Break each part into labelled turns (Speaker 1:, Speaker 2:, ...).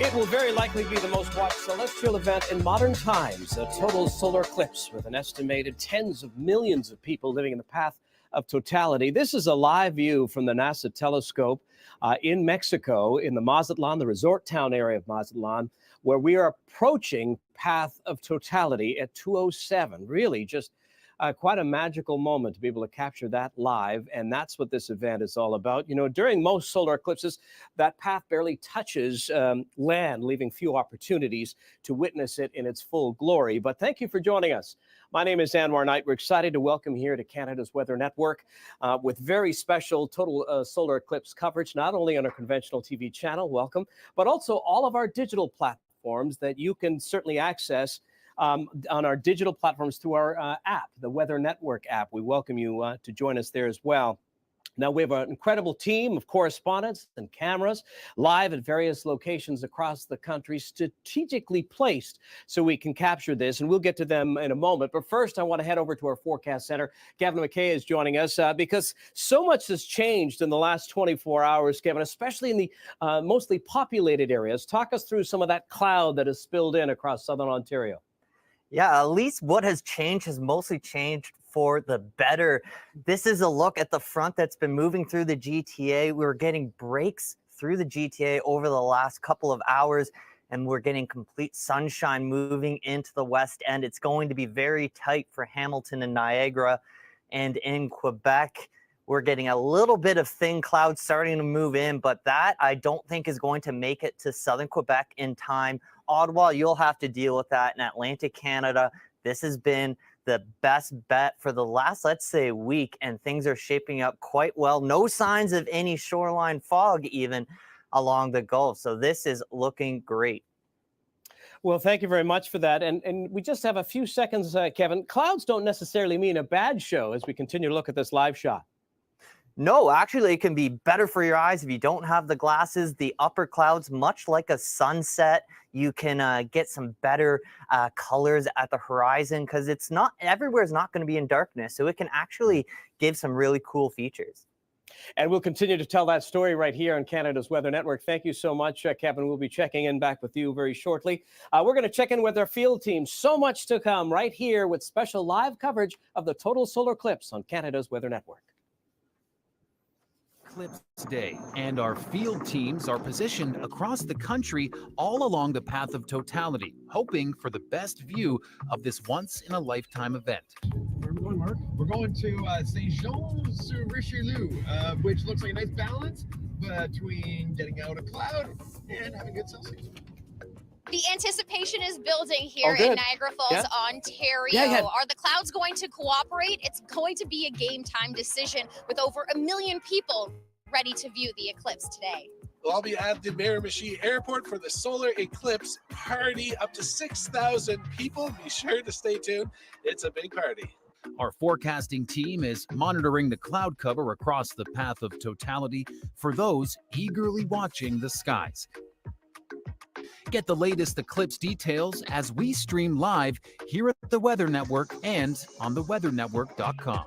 Speaker 1: It will very likely be the most watched celestial event in modern times, a total solar eclipse with an estimated tens of millions of people living in the path of totality. This is a live view from the NASA telescope in Mexico, in the Mazatlan, the resort town area of Mazatlan, where we are approaching path of totality at 2:07. Really just quite a magical moment to be able to capture that live, and that's what this event is all about. You know, during most solar eclipses, that path barely touches land, leaving few opportunities to witness it in its full glory. But thank you for joining us. My name is Anwar Knight. We're excited to welcome here to Canada's Weather Network with very special total solar eclipse coverage, not only on our conventional TV channel, welcome, but also all of our digital platforms that you can certainly access on our digital platforms through our app, the Weather Network app. We welcome you to join us there as well. Now, we have an incredible team of correspondents and cameras live at various locations across the country, strategically placed so we can capture this, and we'll get to them in a moment. But first, I want to head over to our forecast center. Kevin McKay is joining us because so much has changed in the last 24 hours, Kevin, especially in the mostly populated areas. Talk us through some of that cloud that has spilled in across southern Ontario.
Speaker 2: Yeah, at least what has changed has mostly changed for the better. This is a look at the front that's been moving through the GTA. We were getting breaks through the GTA over the last couple of hours, and we're getting complete sunshine moving into the west end. It's going to be very tight for Hamilton and Niagara. And in Quebec, we're getting a little bit of thin clouds starting to move in, but that I don't think is going to make it to southern Quebec in time. Ottawa, you'll have to deal with that. In Atlantic Canada, this has been the best bet for the last, let's say, week, and things are shaping up quite well. No signs of any shoreline fog even along the Gulf. So this is looking great.
Speaker 1: Well, thank you very much for that. And we just have a few seconds, Kevin. Clouds don't necessarily mean a bad show as we continue to look at this live shot.
Speaker 2: No, actually, it can be better for your eyes if you don't have the glasses. The upper clouds, much like a sunset, you can get some better colors at the horizon because it's not everywhere is not going to be in darkness. So it can actually give some really cool features.
Speaker 1: And we'll continue to tell that story right here on Canada's Weather Network. Thank you so much, Kevin. We'll be checking in back with you very shortly. We're going to check in with our field team. So much to come right here with special live coverage of the total solar eclipse on Canada's Weather Network.
Speaker 3: Eclipse Day, and our field teams are positioned across the country all along the path of totality, hoping for the best view of this once-in-a-lifetime event.
Speaker 4: Where are we going, Mark? We're going to Saint-Jean-sur-Richelieu, which looks like a nice balance between getting out a cloud and having good Celsius.
Speaker 5: The anticipation is building here in Niagara Falls, Ontario. Are the clouds going to cooperate? It's going to be a game time decision with over 1 million people ready to view the eclipse today.
Speaker 6: We'll all be at the Miramichi Airport for the solar eclipse party. Up to 6,000 people. Be sure to stay tuned. It's a big party.
Speaker 3: Our forecasting team is monitoring the cloud cover across the path of totality for those eagerly watching the skies. Get the latest eclipse details as we stream live here at the Weather Network and on theweathernetwork.com.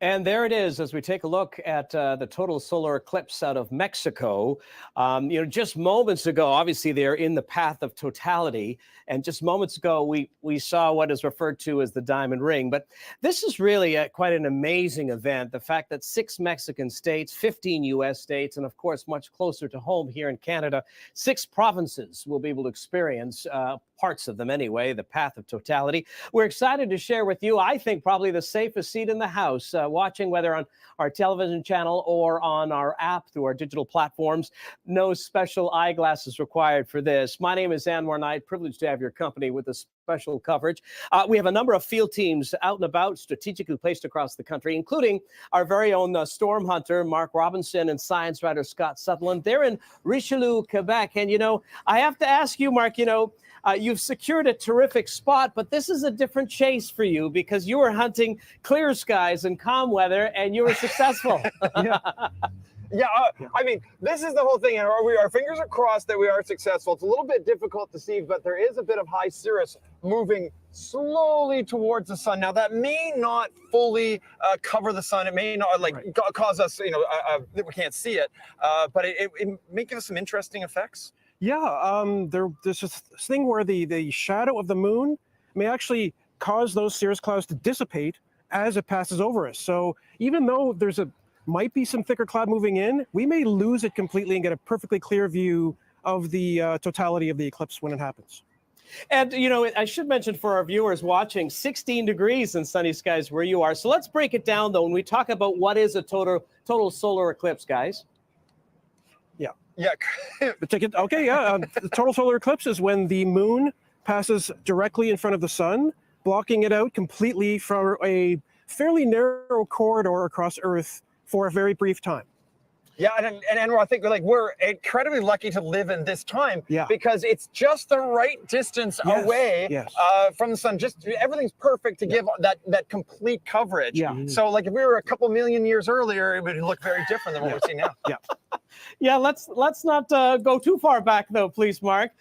Speaker 1: And there it is as we take a look at the total solar eclipse out of Mexico. Just moments ago, obviously they're in the path of totality. And just moments ago, we saw what is referred to as the diamond ring. But this is really quite an amazing event. The fact that 6 Mexican states, 15 U.S. states, and of course, much closer to home here in Canada, 6 provinces will be able to experience, parts of them anyway, the path of totality. We're excited to share with you, I think, probably the safest seat in the house, watching whether on our television channel or on our app through our digital platforms. No special eyeglasses required for this. My name is Anwar Knight, privileged to have your company with this special coverage. We have a number of field teams out and about, strategically placed across the country, including our very own storm hunter, Mark Robinson, and science writer Scott Sutherland. They're in Richelieu, Quebec. And, I have to ask you, Mark, you've secured a terrific spot, but this is a different chase for you because you were hunting clear skies and calm weather, and you were successful.
Speaker 4: Yeah, I mean, this is the whole thing. Our fingers are crossed that we are successful. It's a little bit difficult to see, but there is a bit of high cirrus moving slowly towards the sun. Now, that may not fully cover the sun. It may not cause us, we can't see it, but it may give us some interesting effects.
Speaker 7: Yeah, there's this thing where the shadow of the moon may actually cause those cirrus clouds to dissipate as it passes over us. So even though might be some thicker cloud moving in, we may lose it completely and get a perfectly clear view of the totality of the eclipse when it happens.
Speaker 1: And, I should mention for our viewers watching, 16 degrees in sunny skies where you are. So let's break it down, though, when we talk about what is a total solar eclipse, guys.
Speaker 4: Yeah.
Speaker 7: Okay, yeah. The total solar eclipse is when the moon passes directly in front of the sun, blocking it out completely for a fairly narrow corridor across Earth for a very brief time.
Speaker 4: Yeah, and I think we're incredibly lucky to live in this time because it's just the right distance away from the sun. Just everything's perfect to give that complete coverage.
Speaker 7: Yeah.
Speaker 4: So if we were a couple million years earlier, it would look very different than what we're seeing now.
Speaker 7: Yeah.
Speaker 1: Yeah, let's not go too far back, though, please, Mark.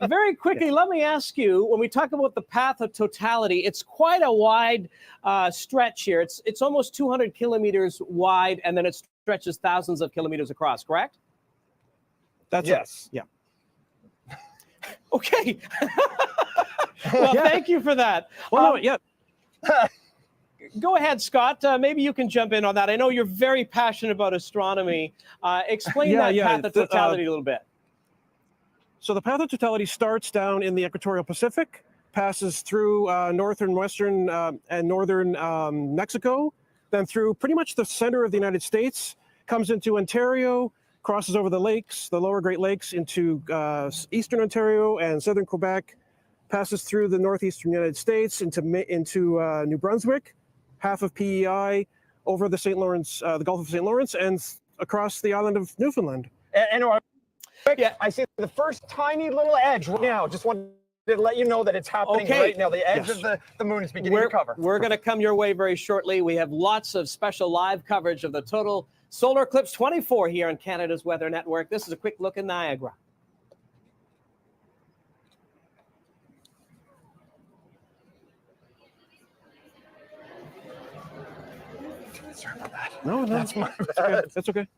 Speaker 1: Very quickly, let me ask you, when we talk about the path of totality, it's quite a wide stretch here. It's almost 200 kilometers wide, and then it stretches thousands of kilometers across, correct?
Speaker 7: That's
Speaker 4: yes.
Speaker 7: Right. Yeah.
Speaker 1: Okay. Well, thank you for that.
Speaker 7: Well,
Speaker 1: Go ahead, Scott. Maybe you can jump in on that. I know you're very passionate about astronomy. Explain that path of totality a little bit.
Speaker 7: So the path of totality starts down in the equatorial Pacific, passes through northern, western, and northern Mexico, then through pretty much the center of the United States, comes into Ontario, crosses over the lakes, the lower Great Lakes, into eastern Ontario and southern Quebec, passes through the northeastern United States into New Brunswick, half of PEI, over the St. Lawrence, the Gulf of St. Lawrence, and across the island of Newfoundland.
Speaker 4: And I see the first tiny little edge right now. Just wanted to let you know that it's happening right now. The edge of the moon is beginning to cover.
Speaker 1: We're going to come your way very shortly. We have lots of special live coverage of the total solar eclipse 24 here on Canada's Weather Network. This is a quick look at Niagara.
Speaker 4: Sorry about that.
Speaker 7: No,
Speaker 4: That's my bad.
Speaker 7: That's okay.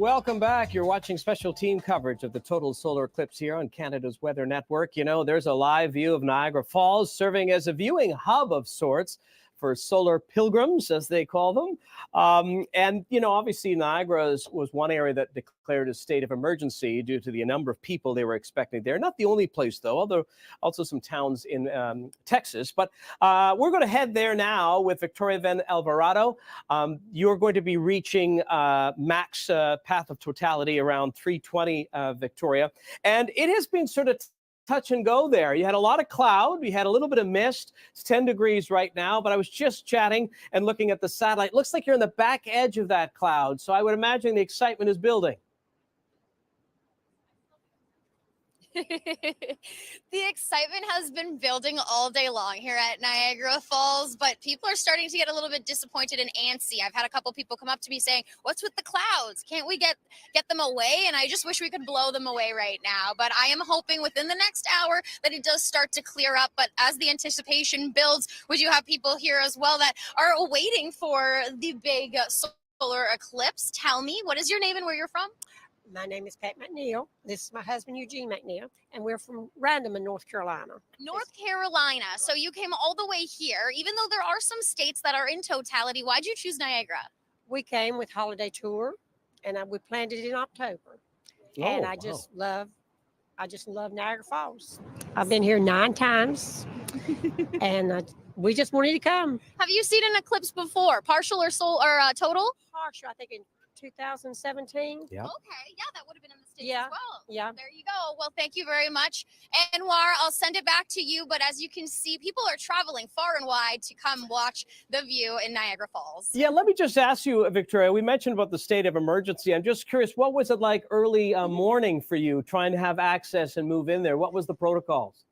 Speaker 1: Welcome back. You're watching special team coverage of the total solar eclipse here on Canada's Weather Network. You know, there's a live view of Niagara Falls serving as a viewing hub of sorts for solar pilgrims, as they call them. And, you know, obviously Niagara was one area that declared a state of emergency due to the number of people they were expecting there. Not the only place, though, although also some towns in Texas. But we're going to head there now with Victoria Van Alvarado. You're going to be reaching max path of totality around 3:20, Victoria. And it has been sort of touch and go there. You had a lot of cloud. You had a little bit of mist. It's 10 degrees right now, but I was just chatting and looking at the satellite. Looks like you're on the back edge of that cloud. So I would imagine the excitement is building.
Speaker 5: The excitement has been building all day long here at Niagara Falls, but people are starting to get a little bit disappointed and antsy. I've had a couple people come up to me saying, "What's with the clouds? Can't we get them away?" And I just wish we could blow them away right now. But I am hoping within the next hour that it does start to clear up. But as the anticipation builds, we do have people here as well that are waiting for the big solar eclipse. Tell me, what is your name and where you're from?
Speaker 8: My name is Pat McNeil. This is my husband, Eugene McNeil, and we're from Random, North Carolina.
Speaker 5: North Carolina. So you came all the way here, even though there are some states that are in totality. Why'd you choose Niagara?
Speaker 8: We came with holiday tour, and we planned it in October. And I just love Niagara Falls. I've been here 9 times, and we just wanted to come.
Speaker 5: Have you seen an eclipse before, partial or total?
Speaker 8: Partial, I think in 2017.
Speaker 1: Yeah.
Speaker 5: Okay, yeah, that would have been in the States
Speaker 8: Yeah,
Speaker 5: as well.
Speaker 8: yeah.
Speaker 5: There you go. Well, thank you very much. Anwar, I'll send it back to you, but as you can see, people are traveling far and wide to come watch the view in Niagara Falls.
Speaker 1: Yeah, let me just ask you, Victoria, we mentioned about the state of emergency. I'm just curious, what was it like early morning for you trying to have access and move in there? What was the protocols?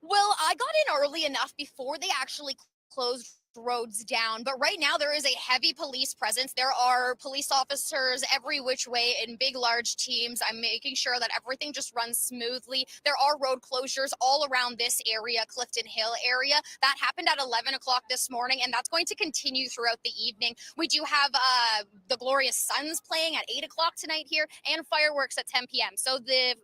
Speaker 5: Well, I got in early enough before they actually closed roads down, but right now there is a heavy police presence. There are police officers every which way in big large teams. I'm making sure that everything just runs smoothly. There are road closures all around this area, Clifton Hill area. That happened at 11 o'clock this morning, and that's going to continue throughout the evening. We do have the Glorious Suns playing at 8 o'clock tonight here, and fireworks at 10 p.m. So the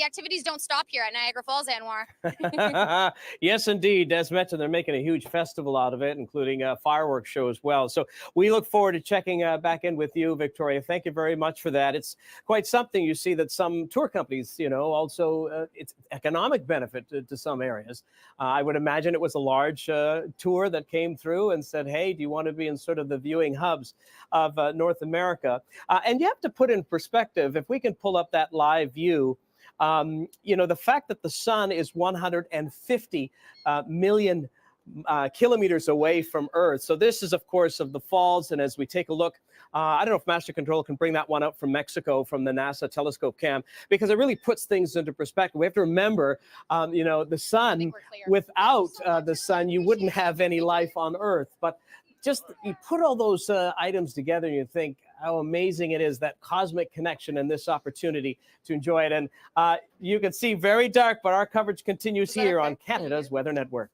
Speaker 5: activities don't stop here at Niagara Falls, Anwar.
Speaker 1: Yes, indeed. As mentioned, they're making a huge festival out of it, including a fireworks show as well. So we look forward to checking back in with you, Victoria. Thank you very much for that. It's quite something. You see that some tour companies, also it's economic benefit to some areas. I would imagine it was a large tour that came through and said, hey, do you want to be in sort of the viewing hubs of North America? And you have to put in perspective, if we can pull up that live view, the fact that the sun is 150 million kilometers away from Earth. So this is, of course, of the falls. And as we take a look, I don't know if Master Control can bring that one up from Mexico, from the NASA telescope cam, because it really puts things into perspective. We have to remember, the sun, without the sun, you wouldn't have any life on Earth. But just you put all those items together and you think how amazing it is, that cosmic connection and this opportunity to enjoy it. And you can see very dark, but our coverage continues here on Canada's Weather Network.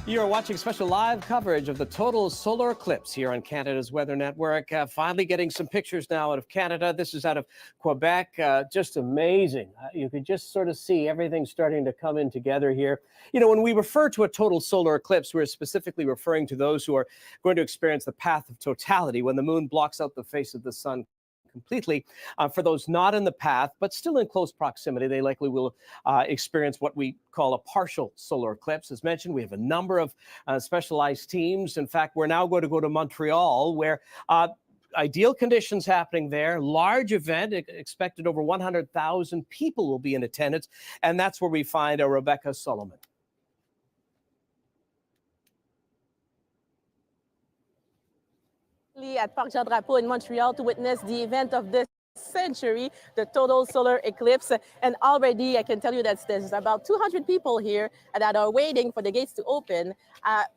Speaker 1: You are watching special live coverage of the total solar eclipse here on Canada's Weather Network. Finally getting some pictures now out of Canada. This is out of Quebec. Just amazing. You could just sort of see everything starting to come in together here. You know, when we refer to a total solar eclipse, we're specifically referring to those who are going to experience the path of totality when the moon blocks out the face of the sun completely. For those not in the path, but still in close proximity, they likely will experience what we call a partial solar eclipse. As mentioned, we have a number of specialized teams. In fact, we're now going to go to Montreal, where ideal conditions happening there. Large event, expected over 100,000 people will be in attendance. And that's where we find Rebecca Solomon.
Speaker 9: At Parc Jean Drapeau in Montreal to witness the event of this century, the total solar eclipse. And already I can tell you that there's about 200 people here that are waiting for the gates to open.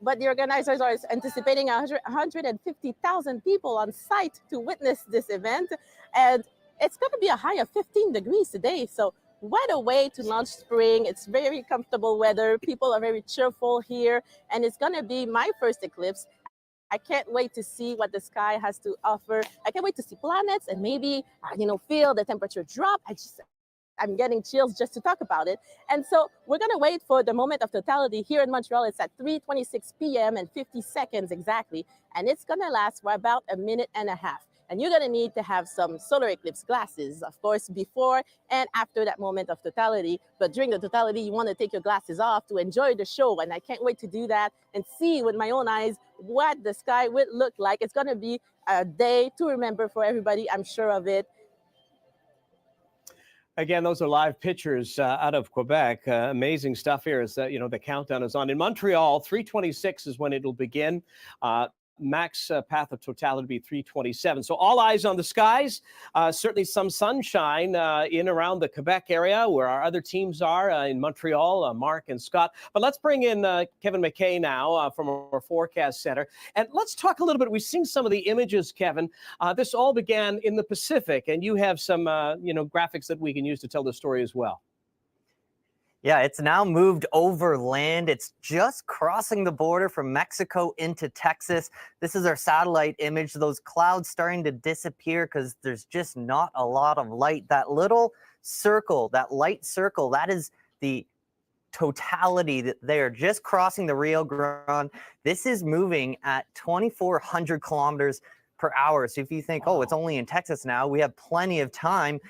Speaker 9: But the organizers are anticipating 150,000 people on site to witness this event. And it's going to be a high of 15 degrees today. So what a way to launch spring. It's very comfortable weather. People are very cheerful here. And it's going to be my first eclipse. I can't wait to see what the sky has to offer. I can't wait to see planets and maybe, feel the temperature drop. I'm getting chills just to talk about it. And so we're going to wait for the moment of totality here in Montreal. It's at 3:26 p.m. and 50 seconds exactly. And it's going to last for about a minute and a half. And you're going to need to have some solar eclipse glasses, of course, before and after that moment of totality. But during the totality, you want to take your glasses off to enjoy the show. And I can't wait to do that and see with my own eyes what the sky would look like. It's going to be a day to remember for everybody. I'm sure of it.
Speaker 1: Again, those are live pictures out of Quebec. Amazing stuff here as the countdown is on. In Montreal, 3:26 is when it'll begin. Max path of totality be 3:27. So all eyes on the skies. Certainly some sunshine in around the Quebec area where our other teams are in Montreal, Mark and Scott. But let's bring in Kevin McKay now from our forecast center. And let's talk a little bit. We've seen some of the images, Kevin. This all began in the Pacific, and you have some graphics that we can use to tell the story as well.
Speaker 2: Yeah, it's now moved overland. It's just crossing the border from Mexico into Texas. This is our satellite image. Those clouds starting to disappear because there's just not a lot of light. That little circle, that light circle, that is the totality that they are just crossing the Rio Grande. This is moving at 2,400 kilometers per hour. So if you think, oh, it's only in Texas now, we have plenty of time.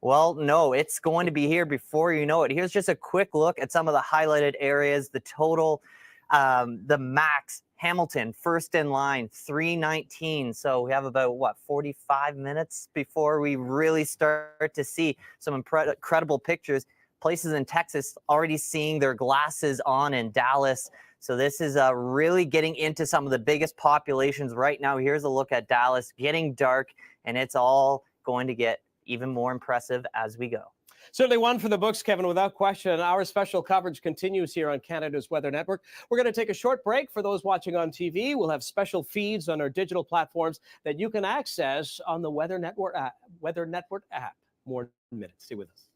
Speaker 2: Well, no, it's going to be here before you know it. Here's just a quick look at some of the highlighted areas. The total, the max, Hamilton, first in line, 3:19. So we have about, 45 minutes before we really start to see some incredible pictures. Places in Texas already seeing their glasses on in Dallas. So this is really getting into some of the biggest populations right now. Here's a look at Dallas, getting dark, and it's all going to get even more impressive as we go.
Speaker 1: Certainly one for the books, Kevin, without question. Our special coverage continues here on Canada's Weather Network. We're going to take a short break. For those watching on TV, we'll have special feeds on our digital platforms that you can access on the Weather Network app. More minutes. Stay with us.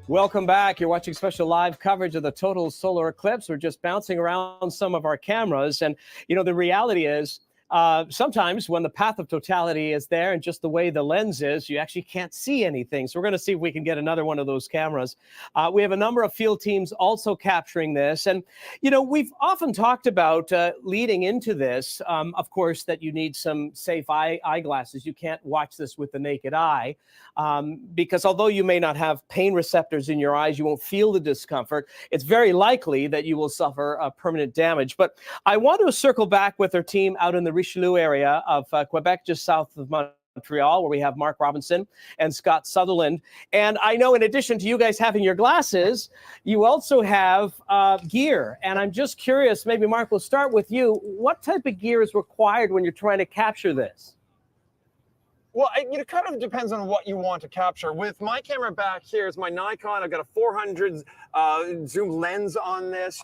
Speaker 1: Welcome back. You're watching special live coverage of the total solar eclipse. We're just bouncing around some of our cameras. And, you know, the reality is sometimes when the path of totality is there and just the way the lens is, you actually can't see anything. So we're going to see if we can get another one of those cameras. We have a number of field teams also capturing this. And, you know, we've often talked about leading into this, of course, that you need some safe eyeglasses. You can't watch this with the naked eye because although you may not have pain receptors in your eyes, you won't feel the discomfort. It's very likely that you will suffer permanent damage. But I want to circle back with our team out in the Richelieu area of Quebec, just south of Montreal, where we have Mark Robinson and Scott Sutherland. And I know in addition to you guys having your glasses, you also have gear. And I'm just curious, maybe Mark, we'll start with you. What type of gear is required when you're trying to capture this?
Speaker 4: Well, it kind of depends on what you want to capture. With my camera back here is my Nikon. I've got a 400 zoom lens on this.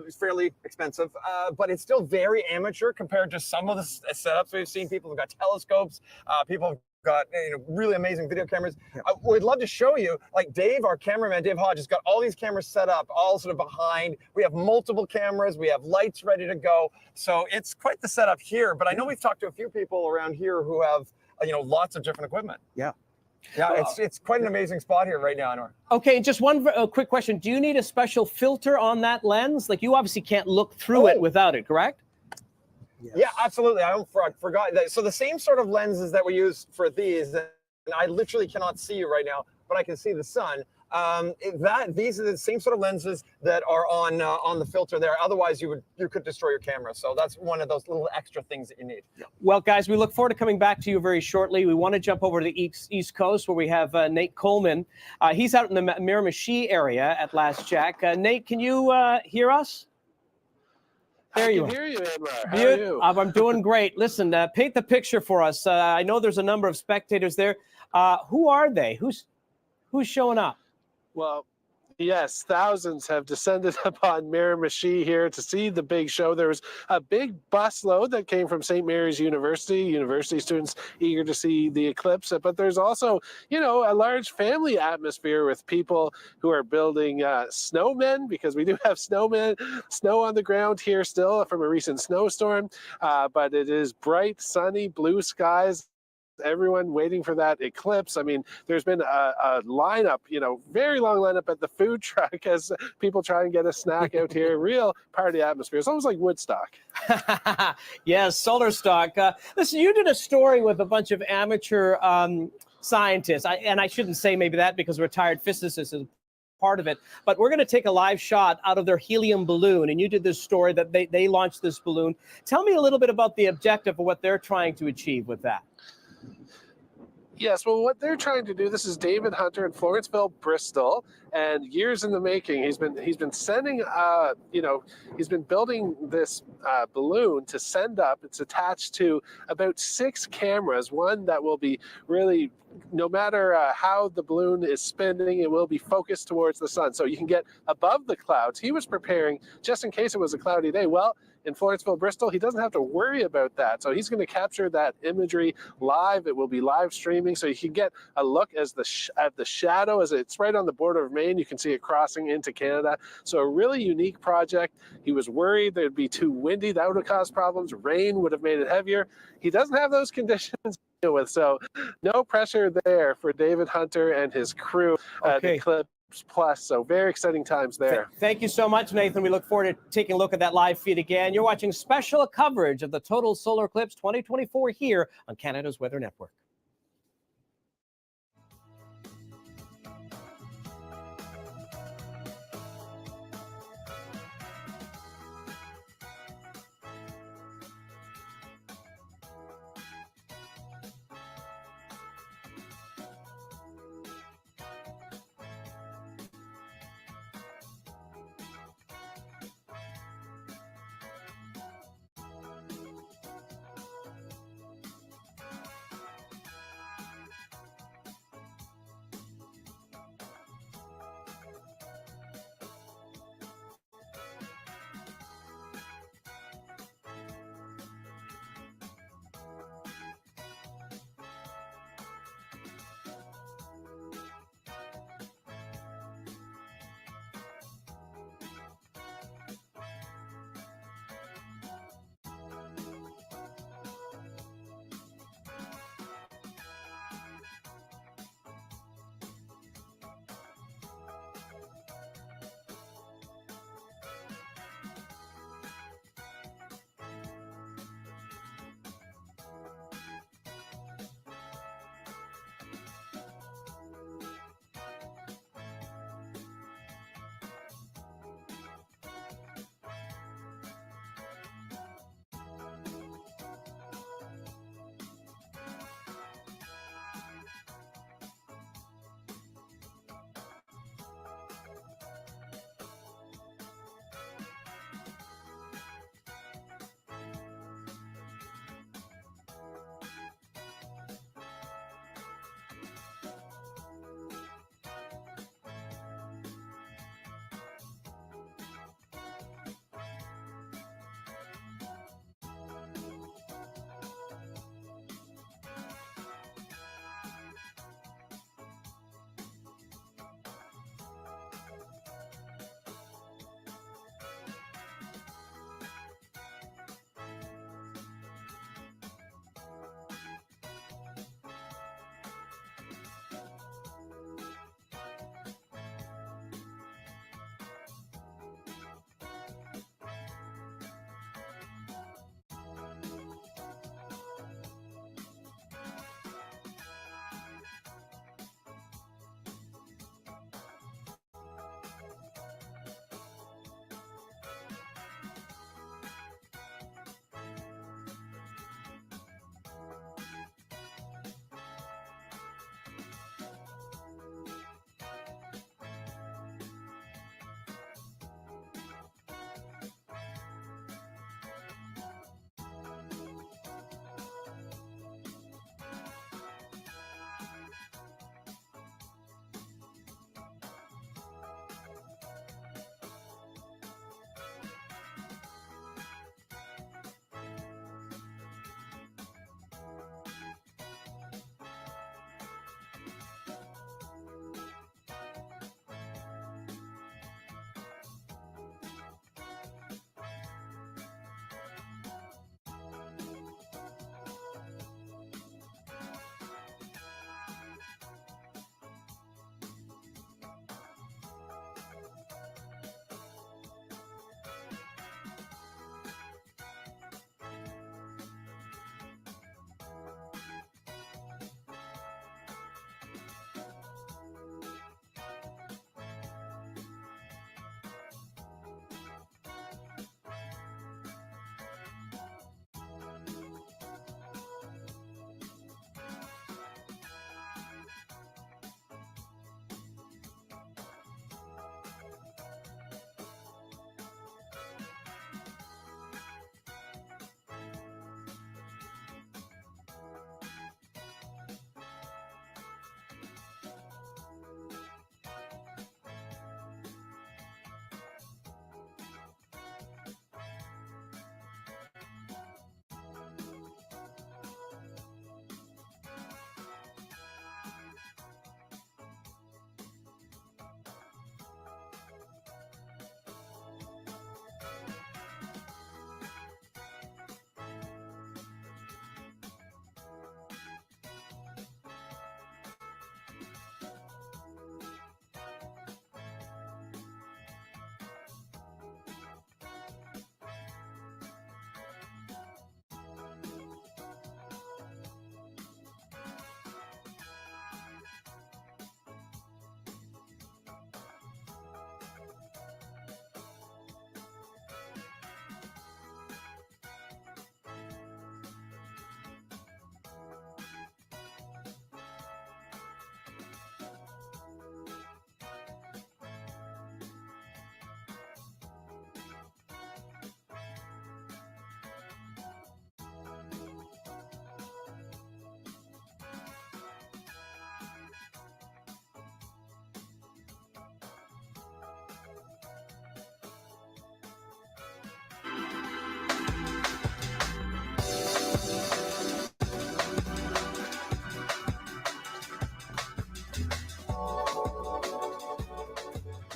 Speaker 4: It's fairly expensive, but it's still very amateur compared to some of the setups we've seen. People have got telescopes. People have got really amazing video cameras. We'd love to show you, like Dave, our cameraman, Dave Hodge, has got all these cameras set up, all sort of behind. We have multiple cameras. We have lights ready to go. So it's quite the setup here. But I know we've talked to a few people around here who have lots of different equipment.
Speaker 1: Yeah.
Speaker 4: Yeah, it's quite an amazing spot here right now, Anwar.
Speaker 1: Okay, just one quick question. Do you need a special filter on that lens? Like, you obviously can't look through it without it, correct?
Speaker 4: Yes. Yeah, absolutely. I forgot that. So the same sort of lenses that we use for these, and I literally cannot see you right now, but I can see the sun. These are the same sort of lenses that are on the filter there. Otherwise, you could destroy your camera. So that's one of those little extra things that you need. Yeah.
Speaker 1: Well, guys, we look forward to coming back to you very shortly. We want to jump over to the East Coast where we have Nate Coleman. He's out in the Miramichi area at last check. Nate, can you hear us? There you are.
Speaker 6: I can hear you, Anwar. How are you?
Speaker 1: I'm doing great. Listen, paint the picture for us. I know there's a number of spectators there. Who are they? Who's showing up?
Speaker 6: Well, yes, thousands have descended upon Miramichi here to see the big show. There was a big busload that came from St. Mary's university students eager to see the eclipse. But there's also, a large family atmosphere with people who are building snowmen, because we do have snow on the ground here still from a recent snowstorm. But it is bright, sunny, blue skies. Everyone waiting for that eclipse. I mean, there's been a lineup, very long lineup at the food truck as people try and get a snack out here. Real party atmosphere. It's almost like Woodstock.
Speaker 1: Yes, solar stock. Listen, you did a story with a bunch of amateur scientists, and I shouldn't say maybe that because retired physicists is part of it, but we're going to take a live shot out of their helium balloon, and you did this story that they launched this balloon. Tell me a little bit about the objective of what they're trying to achieve with that.
Speaker 6: Yes, well, what they're trying to do, this is David Hunter in Florenceville, Bristol, and years in the making. He's been sending, he's been building this balloon to send up. It's attached to about 6 cameras, one that will be really, no matter how the balloon is spinning, it will be focused towards the sun. So you can get above the clouds. He was preparing just in case it was a cloudy day. Well, in Florenceville, Bristol, he doesn't have to worry about that. So he's going to capture that imagery live. It will be live streaming, so you can get a look at the shadow as it's right on the border of Maine. You can see it crossing into Canada. So a really unique project. He was worried that it'd be too windy. That would have caused problems. Rain would have made it heavier. He doesn't have those conditions to deal with. So no pressure there for David Hunter and his crew at Eclipse Plus. So very exciting times there.
Speaker 1: Thank you so much, Nathan. We look forward to taking a look at that live feed again. You're watching special coverage of the Total Solar Eclipse 2024 here on Canada's Weather Network.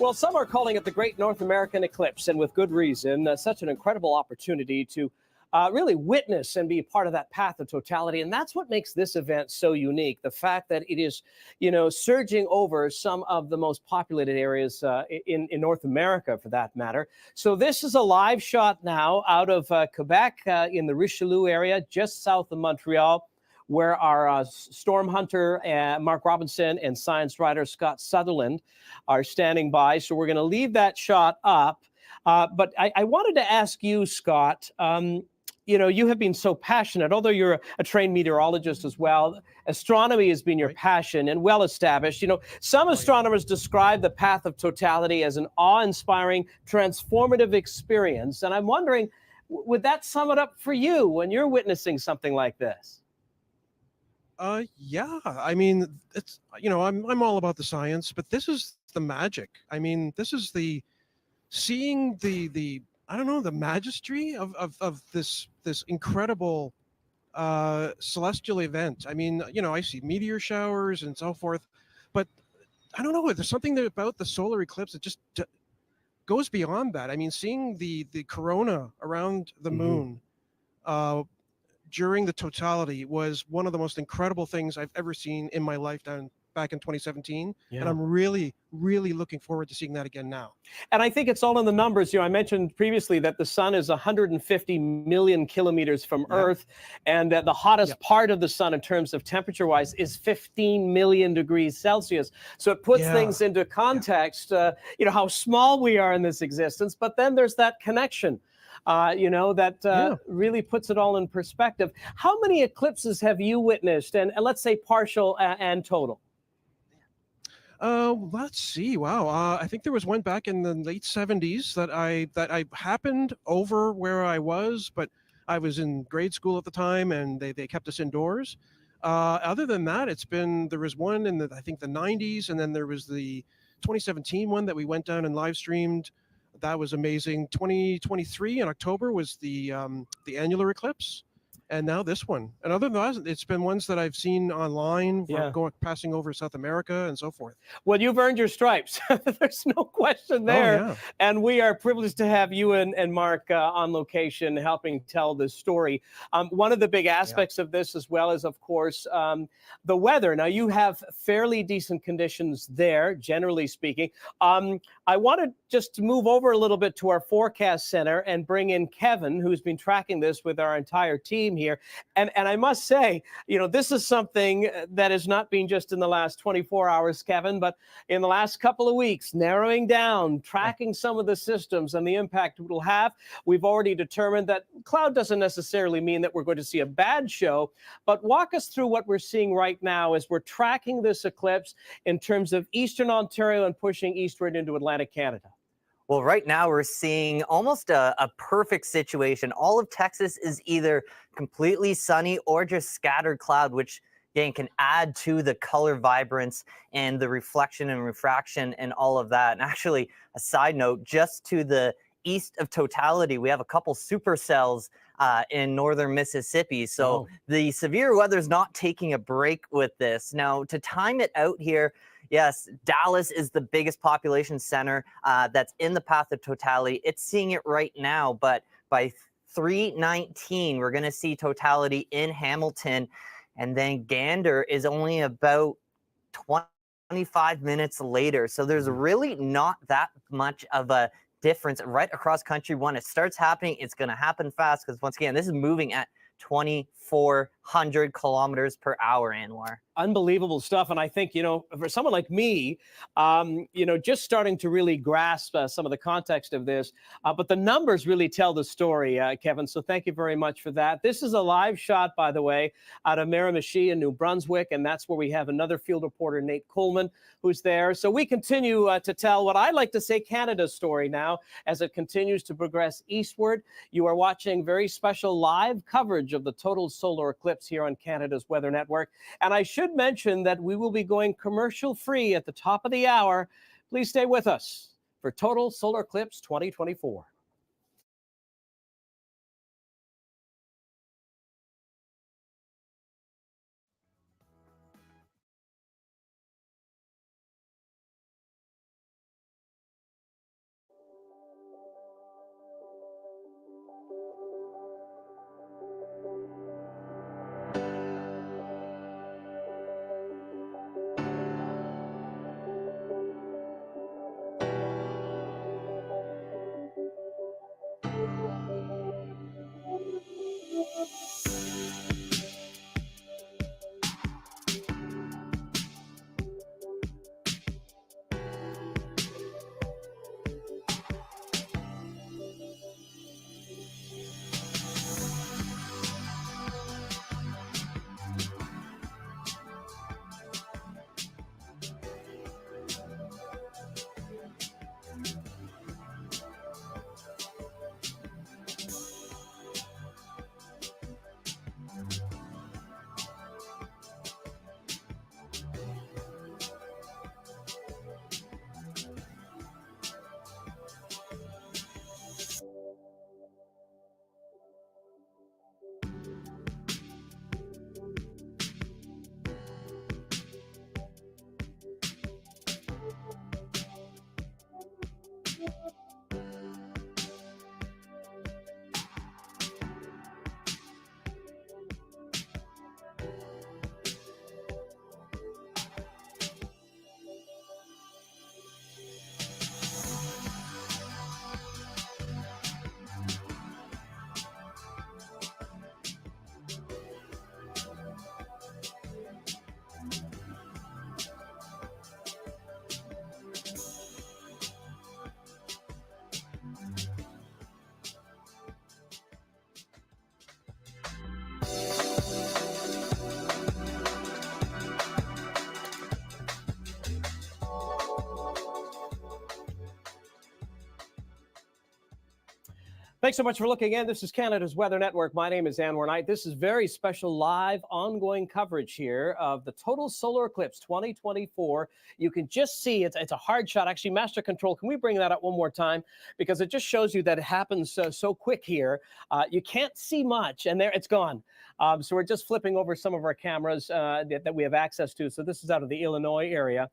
Speaker 1: Well, some are calling it the Great North American Eclipse, and with good reason. Such an incredible opportunity to really witness and be part of that path of totality. And that's what makes this event so unique. The fact that it is, surging over some of the most populated areas in North America, for that matter. So this is a live shot now out of Quebec in the Richelieu area, just south of Montreal, where our storm hunter Mark Robinson and science writer Scott Sutherland are standing by. So we're going to leave that shot up. But I wanted to ask you, Scott, you have been so passionate, although you're a trained meteorologist as well. Astronomy has been your passion and well established. Some astronomers describe the path of totality as an awe-inspiring, transformative experience. And I'm wondering, would that sum it up for you when you're witnessing something like this?
Speaker 7: Yeah. I mean, it's I'm all about the science, but this is the magic. I mean, this is seeing the I don't know, the majesty of this incredible celestial event. I mean, I see meteor showers and so forth, but I don't know. There's something about the solar eclipse that just goes beyond that. I mean, seeing the corona around the moon during the totality was one of the most incredible things I've ever seen in my life back in 2017.
Speaker 1: Yeah.
Speaker 7: And I'm really, really looking forward to seeing that again now.
Speaker 1: And I think it's all in the numbers. I mentioned previously that the sun is 150 million kilometers from Earth, and that the hottest part of the sun in terms of temperature-wise is 15 million degrees Celsius. So it puts things into context, how small we are in this existence. But then there's that connection. That really puts it all in perspective. How many eclipses have you witnessed, and let's say partial and total?
Speaker 7: Let's see. Wow. I think there was one back in the late 70s that I happened over where I was, but I was in grade school at the time, and they kept us indoors. Other than that, there was one in I think the 90s, and then there was the 2017 one that we went down and live streamed. That was amazing. 2023 in October was the annular eclipse, and now this one. And other than that, it's been ones that I've seen online, passing over South America and so forth.
Speaker 1: Well, you've earned your stripes. There's no question there.
Speaker 7: Oh, yeah.
Speaker 1: And we are privileged to have you and Mark on location helping tell this story. One of the big aspects of this as well is, of course, the weather. Now, you have fairly decent conditions there, generally speaking. I wanted just to move over a little bit to our forecast center and bring in Kevin, who's been tracking this with our entire team here. And I must say, this is something that has not been just in the last 24 hours, Kevin, but in the last couple of weeks, narrowing down, tracking some of the systems and the impact it will have. We've already determined that cloud doesn't necessarily mean that we're going to see a bad show, but walk us through what we're seeing right now as we're tracking this eclipse in terms of Eastern Ontario and pushing eastward into Atlantic Canada.
Speaker 2: Well, right now we're seeing almost a perfect situation. All of Texas is either completely sunny or just scattered cloud, which again can add to the color vibrance and the reflection and refraction and all of that. And actually, a side note, just to the east of totality, we have a couple supercells in northern Mississippi. So the severe weather is not taking a break with this. Now, to time it out here, yes, Dallas is the biggest population center that's in the path of totality. It's seeing it right now, but by 3:19, we're going to see totality in Hamilton, and then Gander is only about 25 minutes later. So there's really not that much of a difference right across country. When it starts happening, it's going to happen fast because, once again, this is moving at 2,400 kilometers per hour, Anwar.
Speaker 1: Unbelievable stuff. And I think, for someone like me, just starting to really grasp some of the context of this, but the numbers really tell the story, Kevin. So thank you very much for that. This is a live shot, by the way, out of Miramichi in New Brunswick. And that's where we have another field reporter, Nate Coleman, who's there. So we continue to tell what I like to say Canada's story now as it continues to progress eastward. You are watching very special live coverage of the total solar eclipse here on Canada's Weather Network. And I should mention that we will be going commercial free at the top of the hour. Please stay with us for Total Solar Eclipse 2024. Thanks so much for looking in. This is Canada's Weather Network. My name is Anwar Knight. This is very special live ongoing coverage here of the total solar eclipse 2024. You can just see it's a hard shot. Actually, Master Control, can we bring that up one more time? Because it just shows you that it happens so quick here. You can't see much, and there it's gone. So we're just flipping over some of our cameras that we have access to. So this is out of the Illinois area.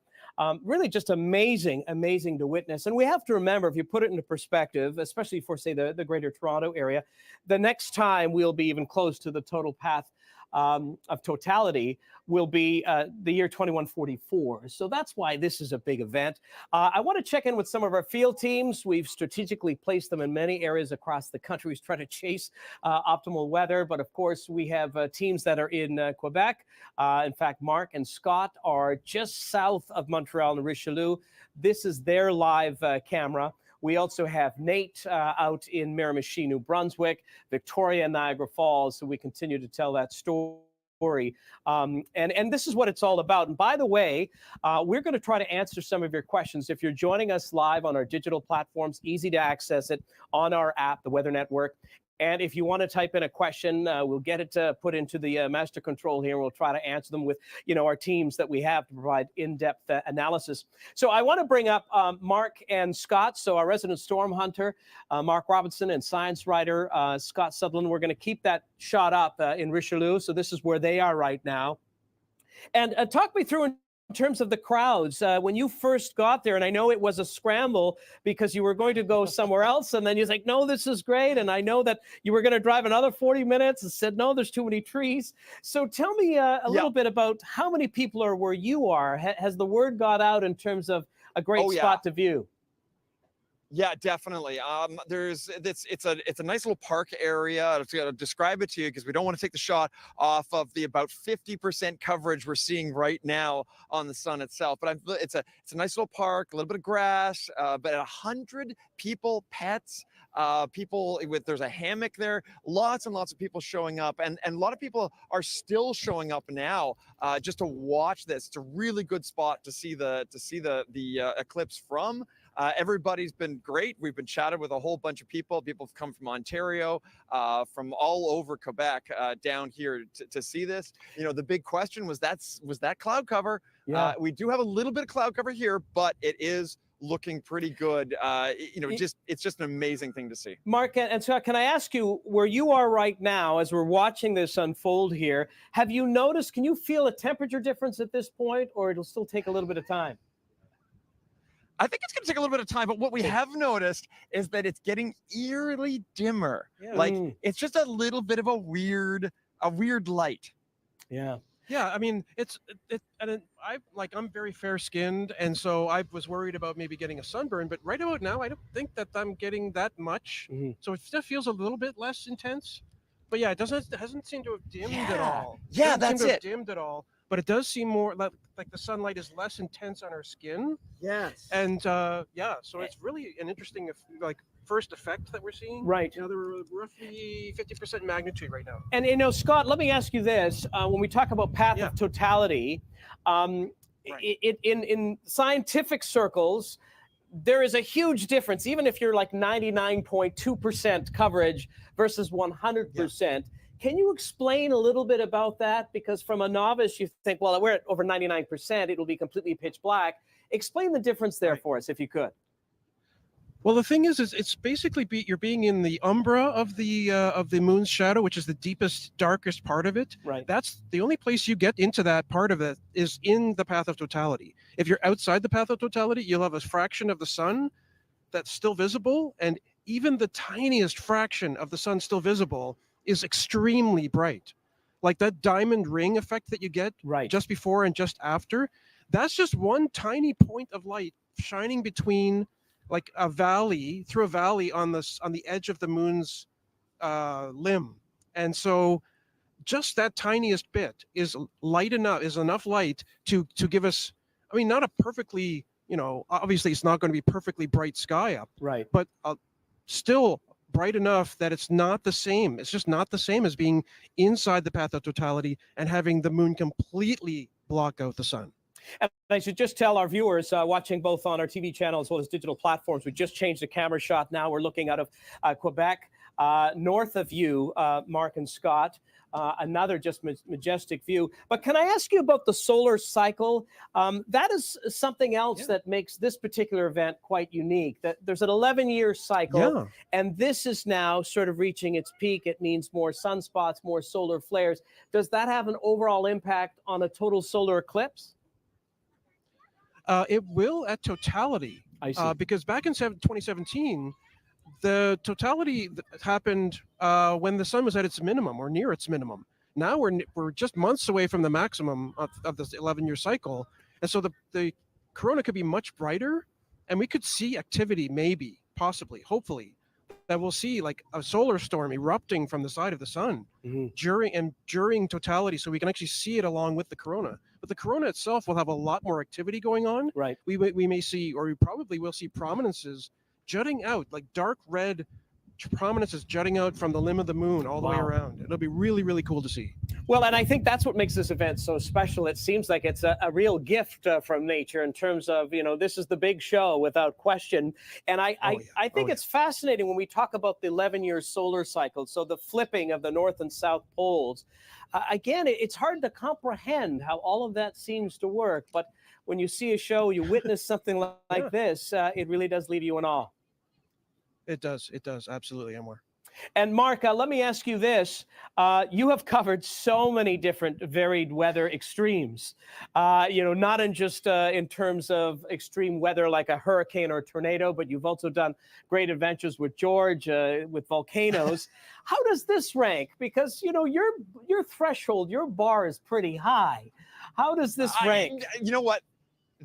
Speaker 1: Really just amazing to witness. And we have to remember, if you put it into perspective, especially for, say, the Greater Toronto area, the next time we'll be even close to the total path of totality will be the year 2144. So that's why this is a big event. I want to check in with some of our field teams. We've strategically placed them in many areas across the country. We try to chase optimal weather, but of course we have teams that are in Quebec. In fact, Mark and Scott are just south of Montreal and Richelieu. This is their live camera. We also have Nate out in Miramichi, New Brunswick, Victoria, Niagara Falls, so we continue to tell that story. And this is what it's all about. And by the way, we're going to try to answer some of your questions. If you're joining us live on our digital platforms, easy to access it on our app, the Weather Network. And if you want to type in a question, we'll get it put into the Master Control here. We'll try to answer them with, our teams that we have to provide in-depth analysis. So I want to bring up Mark and Scott. So our resident storm hunter, Mark Robinson, and science writer, Scott Sutherland. We're going to keep that shot up in Richelieu. So this is where they are right now. And talk me through in terms of the crowds, when you first got there, and I know it was a scramble because you were going to go somewhere else, and then you're like, no, this is great. And I know that you were going to drive another 40 minutes and said, no, there's too many trees. So tell me a little bit about how many people are where you are. Has the word got out in terms of a great spot to view?
Speaker 4: Yeah, definitely. It's a nice little park area. I'm going to describe it to you because we don't want to take the shot off of the about 50% coverage we're seeing right now on the sun itself. But it's a nice little park, a little bit of grass, but 100 people, pets, there's a hammock there, lots and lots of people showing up, and a lot of people are still showing up now just to watch this. It's a really good spot to see the eclipse from. Everybody's been great. We've been chatting with a whole bunch of people. People have come from Ontario, from all over Quebec down here to see this. The big question was that cloud cover.
Speaker 1: Yeah.
Speaker 4: We do have a little bit of cloud cover here, but it is looking pretty good. It's just an amazing thing to see.
Speaker 1: Mark and Scott, can I ask you, where you are right now, as we're watching this unfold here, have you noticed, can you feel a temperature difference at this point, or it'll still take a little bit of time?
Speaker 4: I think it's going to take a little bit of time, but what we have noticed is that it's getting eerily dimmer.
Speaker 1: Yeah.
Speaker 4: Like it's just a little bit of a weird light.
Speaker 1: Yeah.
Speaker 7: Yeah, I mean, I'm very fair-skinned, and so I was worried about maybe getting a sunburn, but right about now, I don't think that I'm getting that much.
Speaker 1: Mm-hmm.
Speaker 7: So it still feels a little bit less intense. But yeah, it hasn't seemed to have dimmed at all.
Speaker 4: Yeah, that's it.
Speaker 7: Dimmed at all. But it does seem more like the sunlight is less intense on our skin.
Speaker 4: Yes.
Speaker 7: And so it's really an interesting first effect that we're seeing.
Speaker 1: Right.
Speaker 7: They're roughly 50% magnitude right now.
Speaker 1: And Scott, let me ask you this: when we talk about path of totality, in scientific circles, there is a huge difference. Even if you're like 99.2% coverage versus 100%. Yeah. Can you explain a little bit about that? Because from a novice, you think, well, we're at over 99%, it'll be completely pitch black. Explain the difference there for us, if you could.
Speaker 7: Well, the thing is it's basically you're being in the umbra of the moon's shadow, which is the deepest, darkest part of it.
Speaker 1: Right.
Speaker 7: That's the only place you get into that part of it is in the path of totality. If you're outside the path of totality, you'll have a fraction of the sun that's still visible, and even the tiniest fraction of the sun still visible is extremely bright. Like that diamond ring effect that you get just before and just after, that's just one tiny point of light shining between like a valley, through a valley on the edge of the moon's limb. And so just that tiniest bit is enough light to give us, I mean, not a perfectly, obviously it's not going to be perfectly bright sky up, but still bright enough that it's not the same. It's just not the same as being inside the path of totality and having the moon completely block out the sun.
Speaker 1: And I should just tell our viewers watching both on our TV channel as well as digital platforms, we just changed the camera shot. Now we're looking out of Quebec. North of you, Mark and Scott, another just majestic view. But can I ask you about the solar cycle? That is something else that makes this particular event quite unique. That there's an 11-year cycle, and this is now sort of reaching its peak. It means more sunspots, more solar flares. Does that have an overall impact on a total solar eclipse?
Speaker 7: It will at totality.
Speaker 1: I see.
Speaker 7: Because back in 2017, the totality happened when the sun was at its minimum or near its minimum. Now we're just months away from the maximum of this 11-year cycle, and so the corona could be much brighter, and we could see activity, maybe, possibly, hopefully, that we'll see like a solar storm erupting from the side of the sun during totality, so we can actually see it along with the corona. But the corona itself will have a lot more activity going on.
Speaker 1: Right.
Speaker 7: We may see, or we probably will see, prominences jutting out, like dark red prominences jutting out from the limb of the moon all the way around. It'll be really, really cool to see.
Speaker 1: Well, and I think that's what makes this event so special. It seems like it's a real gift from nature in terms of, this is the big show without question. And I think it's fascinating when we talk about the 11-year solar cycle. So the flipping of the North and South poles. Again, it's hard to comprehend how all of that seems to work. But when you see a show, you witness something like this, it really does leave you in awe.
Speaker 7: It does. It does. Absolutely, Anwar.
Speaker 1: And Mark, let me ask you this. You have covered so many different varied weather extremes, not in just in terms of extreme weather like a hurricane or tornado, but you've also done great adventures with George, with volcanoes. How does this rank? Because, your threshold, your bar is pretty high. How does this rank?
Speaker 4: You know what?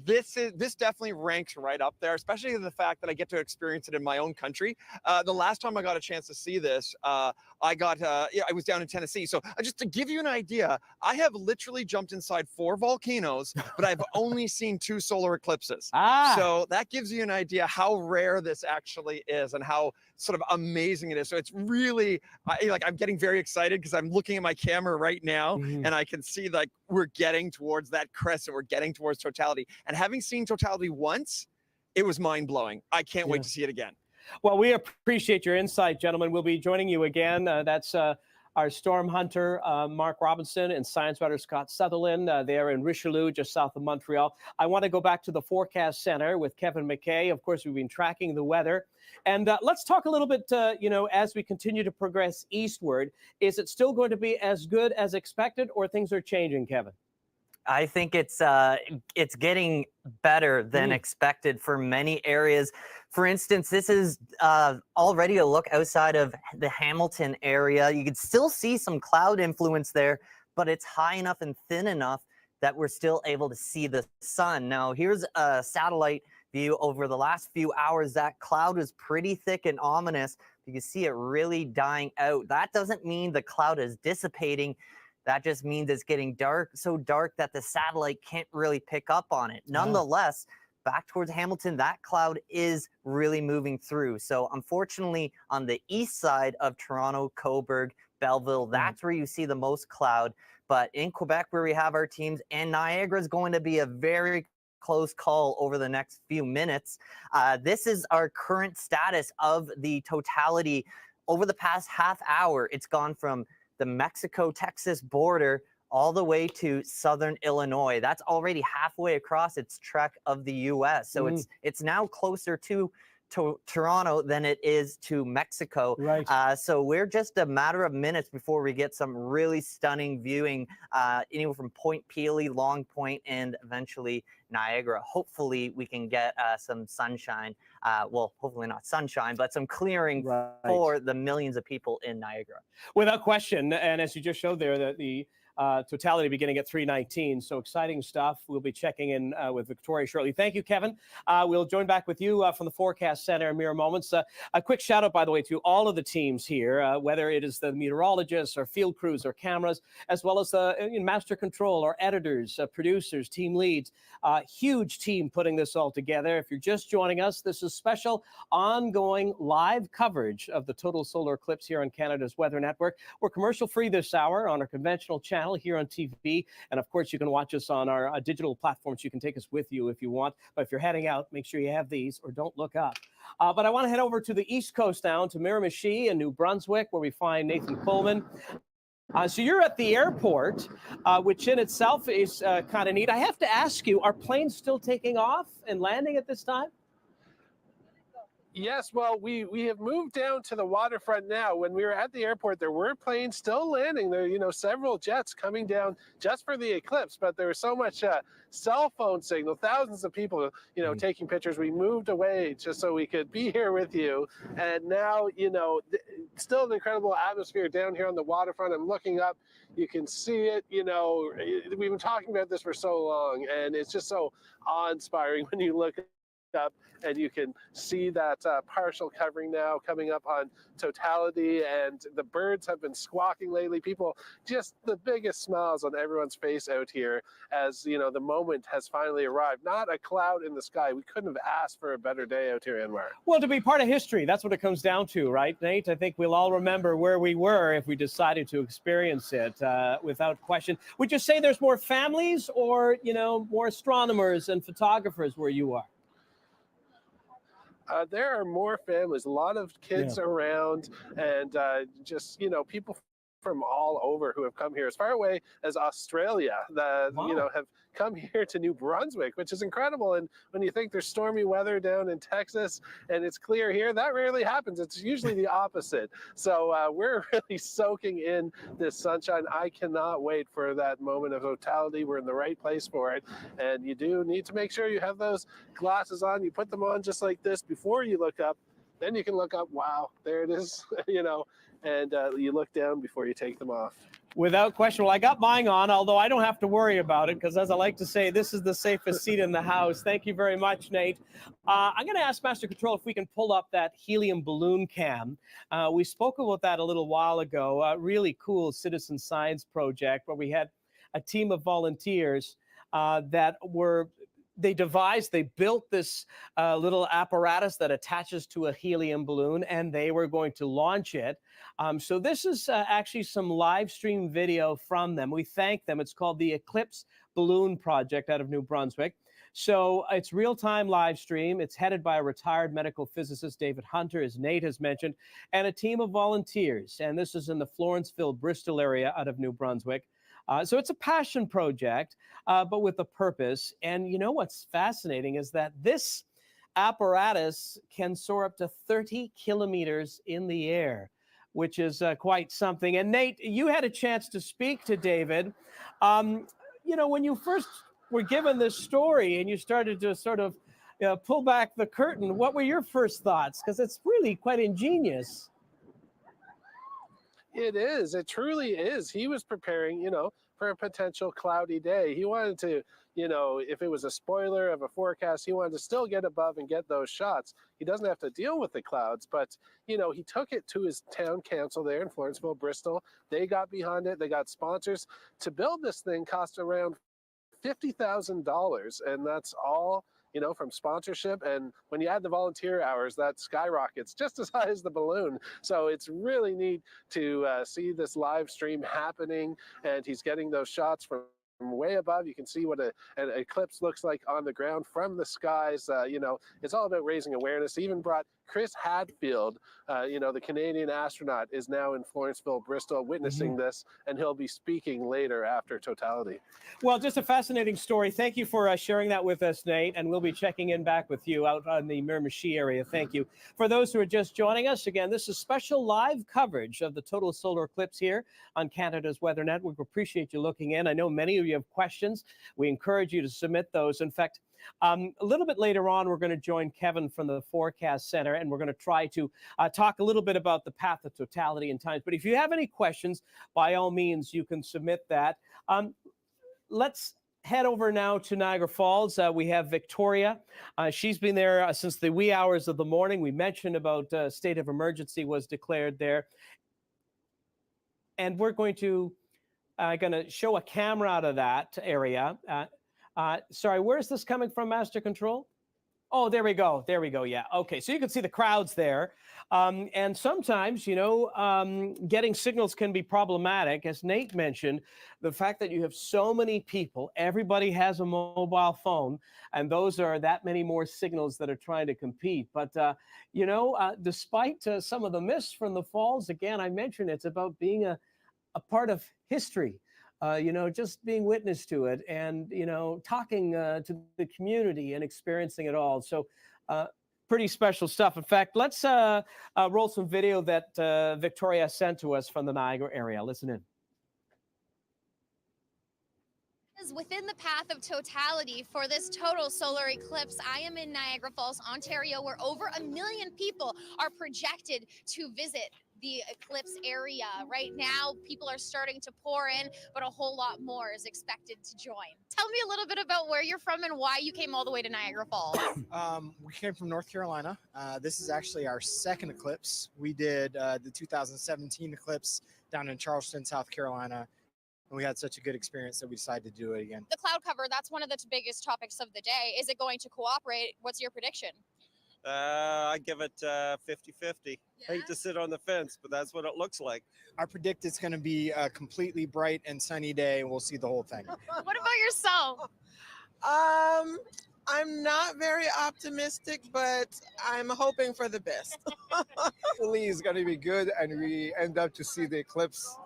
Speaker 4: This definitely ranks right up there, especially the fact that I get to experience it in my own country. The last time I got a chance to see this, I was down in Tennessee. So just to give you an idea, I have literally jumped inside 4 volcanoes, but I've only seen 2 solar eclipses. So that gives you an idea how rare this actually is and how sort of amazing it is. So it's really I'm getting very excited because I'm looking at my camera right now and I can see like we're getting towards that crest and we're getting towards totality. And having seen totality once, it was mind-blowing. I can't wait to see it again.
Speaker 1: Well, we appreciate your insight, gentlemen. We'll be joining you again. That's our storm hunter, Mark Robinson, and science writer Scott Sutherland. They're in Richelieu, just south of Montreal. I want to go back to the Forecast Center with Kevin McKay. Of course, we've been tracking the weather. And let's talk a little bit, as we continue to progress eastward. Is it still going to be as good as expected, or things are changing, Kevin?
Speaker 2: I think it's getting better than expected for many areas. For instance, this is already a look outside of the Hamilton area. You can still see some cloud influence there, but it's high enough and thin enough that we're still able to see the sun. Now, here's a satellite view over the last few hours. That cloud is pretty thick and ominous. You can see it really dying out. That doesn't mean the cloud is dissipating. That just means it's getting dark, so dark that the satellite can't really pick up on it. Nonetheless, back towards Hamilton, that cloud is really moving through. So unfortunately, on the east side of Toronto, Cobourg, Belleville, that's where you see the most cloud. But in Quebec, where we have our teams, and Niagara is going to be a very close call over the next few minutes. This is our current status of the totality. Over the past half hour, it's gone from the Mexico-Texas border all the way to southern Illinois. That's already halfway across its trek of the U.S. So it's now closer to Toronto than it is to Mexico.
Speaker 1: Right.
Speaker 2: So we're just a matter of minutes before we get some really stunning viewing anywhere from Point Pelee, Long Point, and eventually Niagara. Hopefully we can get some sunshine. Well, hopefully not sunshine, but some clearing for the millions of people in Niagara. Without
Speaker 1: question. And as you just showed there, that the totality beginning at 3:19. So exciting stuff. We'll be checking in with Victoria shortly. Thank you, Kevin. We'll join back with you from the Forecast Center in mere moments. A quick shout out, by the way, to all of the teams here, whether it is the meteorologists or field crews or cameras, as well as the master control or editors, producers, team leads. Huge team putting this all together. If you're just joining us, this is special ongoing live coverage of the total solar eclipse here on Canada's Weather Network. We're commercial free this hour on our conventional channel. channel here on TV. And of course, you can watch us on our digital platforms. You can take us with you if you want. But if you're heading out, make sure you have these or don't look up. But I want to head over to the East Coast now, to Miramichi and New Brunswick, where we find Nathan Coleman. So you're at the airport, which in itself is kind of neat. I have to ask you, are planes still taking off and landing at this time?
Speaker 6: Yes, well, we have moved down to the waterfront now. When we were at the airport, there were planes still landing. There, several jets coming down just for the eclipse, but there was so much cell phone signal, thousands of people, taking pictures. We moved away just so we could be here with you. And now, still an incredible atmosphere down here on the waterfront. I'm looking up, you can see it, we've been talking about this for so long, and it's just so awe-inspiring when you look up and you can see that partial covering now coming up on totality, and the birds have been squawking lately. People, just the biggest smiles on everyone's face out here as the moment has finally arrived. Not a cloud in the sky. We couldn't have asked for a better day out here, Anwar.
Speaker 1: Well, to be part of history, that's what it comes down to, right, Nate? I think we'll all remember where we were if we decided to experience it without question. Would you say there's more families or more astronomers and photographers where you are?
Speaker 6: There are more families, a lot of kids around, and just people from all over who have come here, as far away as Australia, that have come here to New Brunswick, which is incredible. And when you think there's stormy weather down in Texas and it's clear here, that rarely happens. It's usually the opposite. So we're really soaking in this sunshine. I cannot wait for that moment of totality. We're in the right place for it. And you do need to make sure you have those glasses on. You put them on just like this before you look up. Then you can look up, wow, there it is, and you look down before you take them off.
Speaker 1: Without question. Well, I got mine on, although I don't have to worry about it because, as I like to say, this is the safest seat in the house. Thank you very much, Nate. I'm going to ask Master Control if we can pull up that helium balloon cam. We spoke about that a little while ago. A really cool citizen science project where we had a team of volunteers they built this little apparatus that attaches to a helium balloon, and they were going to launch it. So this is actually some live stream video from them. We thank them. It's called the Eclipse Balloon Project out of New Brunswick. So it's real-time live stream. It's headed by a retired medical physicist, David Hunter, as Nate has mentioned, and a team of volunteers. And this is in the Florenceville, Bristol area out of New Brunswick. So it's a passion project, but with a purpose. And what's fascinating is that this apparatus can soar up to 30 kilometers in the air, which is quite something. And Nate, you had a chance to speak to David. When you first were given this story and you started to sort of pull back the curtain, what were your first thoughts? Because it's really quite ingenious.
Speaker 6: It is. It truly is. He was preparing, for a potential cloudy day. He wanted to, if it was a spoiler of a forecast, he wanted to still get above and get those shots. He doesn't have to deal with the clouds, but, he took it to his town council there in Florenceville, Bristol. They got behind it. They got sponsors. To build this thing cost around $50,000, and that's all from sponsorship. And when you add the volunteer hours, that skyrockets just as high as the balloon. So it's really neat to see this live stream happening, and he's getting those shots from way above. You can see what an eclipse looks like on the ground from the skies. It's all about raising awareness. He even brought Chris Hadfield, the Canadian astronaut, is now in Florenceville, Bristol, witnessing this, and he'll be speaking later after totality.
Speaker 1: Well, just a fascinating story. Thank you for sharing that with us, Nate, and we'll be checking in back with you out on the Miramichi area. Thank you. For those who are just joining us, again, this is special live coverage of the total solar eclipse here on Canada's Weather Network. We appreciate you looking in. I know many of you have questions. We encourage you to submit those. In fact, a little bit later on, we're going to join Kevin from the Forecast Center, and we're going to try to talk a little bit about the path of totality and times. But if you have any questions, by all means, you can submit that. Let's head over now to Niagara Falls. We have Victoria. She's been there since the wee hours of the morning. We mentioned about state of emergency was declared there. And we're going to show a camera out of that area. Sorry, where's this coming from, Master Control? Oh, there we go. There we go. Yeah. Okay. So you can see the crowds there. And sometimes, getting signals can be problematic. As Nate mentioned, the fact that you have so many people, everybody has a mobile phone, and those are that many more signals that are trying to compete. But, despite some of the myths from the falls, again, I mentioned it's about being a part of history. Just being witness to it and, talking to the community and experiencing it all. So pretty special stuff. In fact, let's roll some video that Victoria sent to us from the Niagara area. Listen in.
Speaker 5: Within the path of totality for this total solar eclipse, I am in Niagara Falls, Ontario, where over 1 million people are projected to visit the eclipse area. Right now, people are starting to pour in, but a whole lot more is expected to join. Tell me a little bit about where you're from and why you came all the way to Niagara Falls.
Speaker 10: We came from North Carolina. This is actually our second eclipse. We did the 2017 eclipse down in Charleston, South Carolina. And we had such a good experience that we decided to do it again.
Speaker 5: The cloud cover, that's one of the biggest topics of the day. Is it going to cooperate? What's your prediction?
Speaker 11: I give it 50-50. Hate to sit on the fence, but that's what it looks like.
Speaker 10: I predict it's going to be a completely bright and sunny day, and we'll see the whole thing.
Speaker 5: What about yourself?
Speaker 12: I'm not very optimistic, but I'm hoping for the best.
Speaker 4: Hopefully it's going to be good, and we end up to see the eclipse.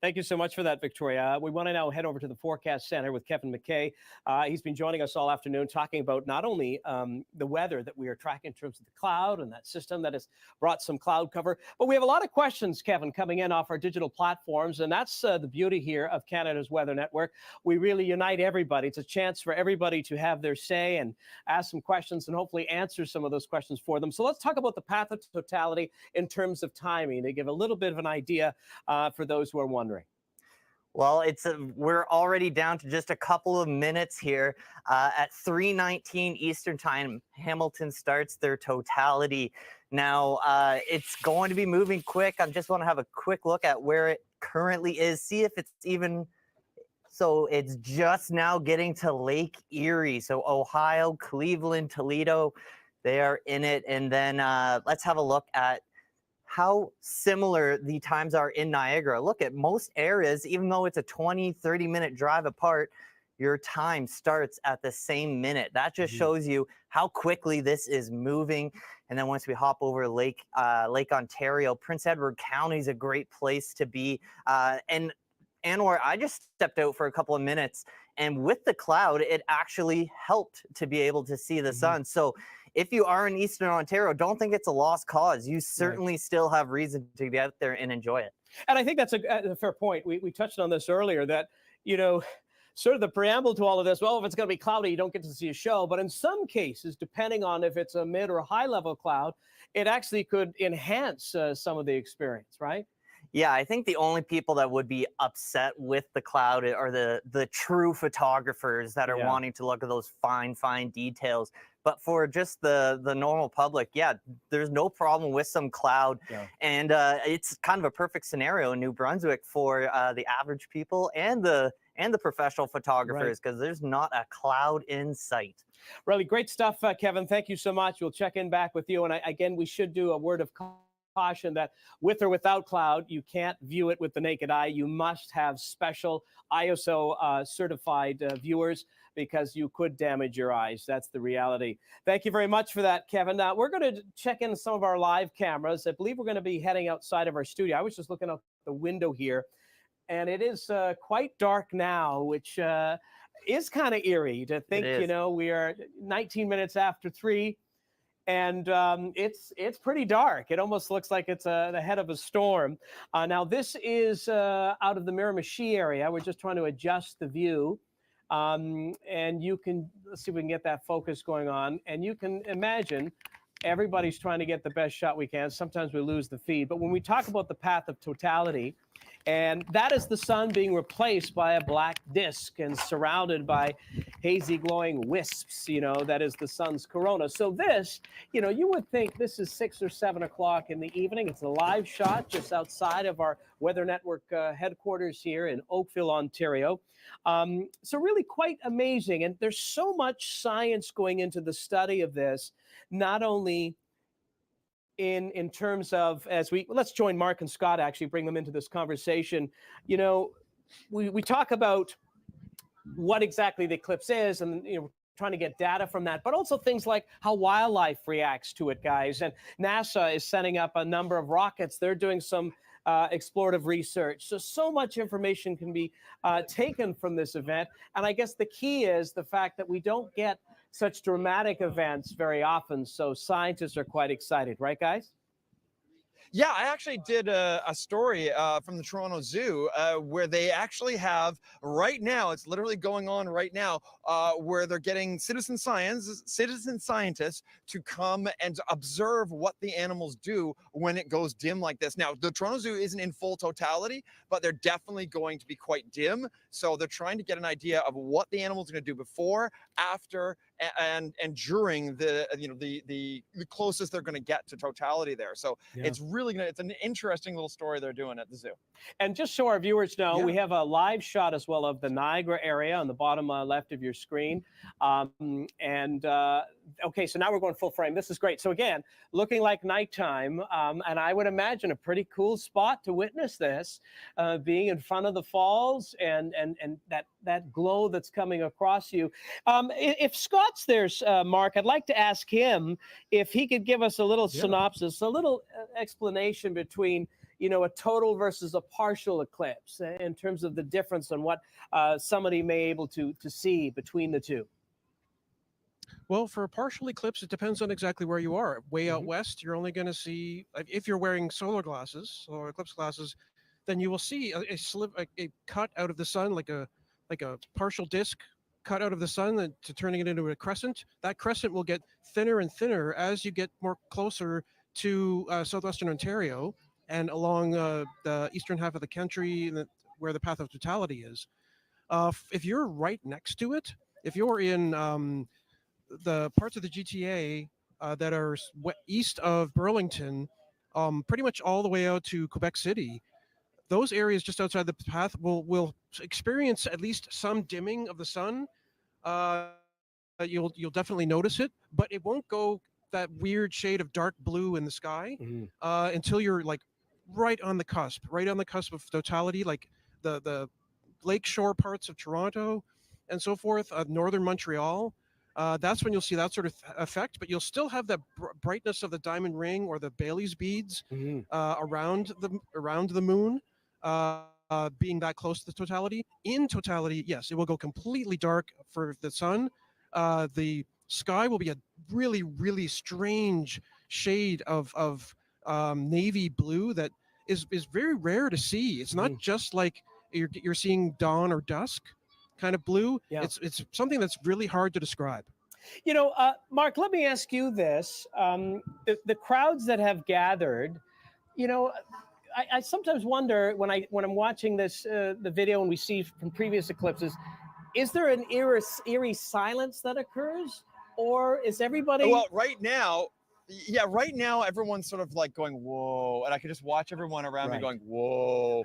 Speaker 1: Thank you so much for that, Victoria. We want to now head over to the Forecast Center with Kevin McKay. He's been joining us all afternoon talking about not only the weather that we are tracking in terms of the cloud and that system that has brought some cloud cover, but we have a lot of questions, Kevin, coming in off our digital platforms, and that's the beauty here of Canada's Weather Network. We really unite everybody. It's a chance for everybody to have their say and ask some questions and hopefully answer some of those questions for them. So let's talk about the path of totality in terms of timing to give a little bit of an idea for those who are wondering.
Speaker 2: Well, we're already down to just a couple of minutes here. At 3:19 Eastern Time, Hamilton starts their totality. Now, it's going to be moving quick. I just want to have a quick look at where it currently is, see if it's even... So it's just now getting to Lake Erie. So Ohio, Cleveland, Toledo, they are in it. And then let's have a look at how similar the times are in Niagara. Look at most areas, even though it's a 20-30 minute drive apart, your time starts at the same minute. That just shows you how quickly this is moving. And then once we hop over Lake Ontario, Prince Edward County is a great place to be. And Anwar, I just stepped out for a couple of minutes, and with the cloud, it actually helped to be able to see the sun. So if you are in Eastern Ontario, don't think it's a lost cause. You certainly still have reason to get out there and enjoy it.
Speaker 1: And I think that's a fair point. We touched on this earlier that, sort of the preamble to all of this, well, if it's going to be cloudy, you don't get to see a show. But in some cases, depending on if it's a mid or high level cloud, it actually could enhance some of the experience, right?
Speaker 2: Yeah, I think the only people that would be upset with the cloud are the true photographers that are wanting to look at those fine details. But for just the normal public, there's no problem with some cloud. And it's kind of a perfect scenario in New Brunswick for the average people and the professional photographers, because there's not a cloud in sight.
Speaker 1: Really great stuff, Kevin. Thank you so much. We'll check in back with you. And again, we should do a word of caution that with or without cloud, you can't view it with the naked eye. You must have special ISO certified viewers, because you could damage your eyes. That's the reality. Thank you very much for that, Kevin. Now, we're going to check in some of our live cameras. I believe we're going to be heading outside of our studio. I was just looking out the window here, and it is quite dark now, which is kind of eerie to think, we are 19 minutes after 3. And it's pretty dark. It almost looks like it's the head of a storm. Now, this is out of the Miramichi area. We're just trying to adjust the view. And you can, let's see if we can get that focus going on. And you can imagine everybody's trying to get the best shot we can. Sometimes we lose the feed. But when we talk about the path of totality And that is the sun being replaced by a black disk and surrounded by hazy glowing wisps. That is the sun's corona. So this, you would think this is 6 or 7 o'clock in the evening. It's a live shot just outside of our Weather Network headquarters here in Oakville, Ontario. So really quite amazing. And there's so much science going into the study of this, not only in terms of, let's join Mark and Scott, actually bring them into this conversation. We talk about what exactly the eclipse is, and trying to get data from that, but also things like how wildlife reacts to it, guys. And NASA is setting up a number of rockets. They're doing some explorative research. So much information can be taken from this event. And I guess the key is the fact that we don't get such dramatic events very often. So scientists are quite excited, right, guys?
Speaker 4: Yeah, I actually did a story from the Toronto Zoo where they actually have right now, it's literally going on right now, where they're getting citizen scientists to come and observe what the animals do when it goes dim like this. Now, the Toronto Zoo isn't in full totality, but they're definitely going to be quite dim. So they're trying to get an idea of what the animals are going to do before, after, and during the closest they're going to get to totality there. So it's really it's an interesting little story they're doing at the zoo.
Speaker 1: And just so our viewers know, we have a live shot as well of the Niagara area on the bottom left of your screen. Okay, so now we're going full frame. This is great. So again, looking like nighttime, and I would imagine a pretty cool spot to witness this, being in front of the falls and that glow that's coming across you. If Scott's there, Mark, I'd like to ask him if he could give us a little synopsis, a little explanation between a total versus a partial eclipse in terms of the difference on what somebody may be able to see between the two.
Speaker 7: Well, for a partial eclipse, it depends on exactly where you are. Way out west, you're only going to see, if you're wearing solar eclipse glasses, then you will see a cut out of the sun, like a partial disk cut out of the sun to turning it into a crescent. That crescent will get thinner and thinner as you get more closer to southwestern Ontario and along the eastern half of the country where the path of totality is. If you're right next to it, if you're in the parts of the GTA that are east of Burlington, pretty much all the way out to Quebec City, those areas just outside the path will experience at least some dimming of the sun. You'll definitely notice it, but it won't go that weird shade of dark blue in the sky until you're like right on the cusp of totality, like the lakeshore parts of Toronto and so forth, northern Montreal. That's when you'll see that sort of effect, but you'll still have the brightness of the diamond ring or the Bailey's beads around the moon, being that close to the totality. In totality, yes, it will go completely dark for the sun. The sky will be a really, really strange shade of navy blue that is very rare to see. It's not just like you're seeing dawn or dusk kind of blue. It's something that's really hard to describe.
Speaker 1: Mark, let me ask you this. The crowds that have gathered, I sometimes wonder when I'm watching this, the video and we see from previous eclipses, is there an eerie silence that occurs, or is everybody?
Speaker 4: Well, right now everyone's sort of like going, whoa, and I can just watch everyone around me going, whoa.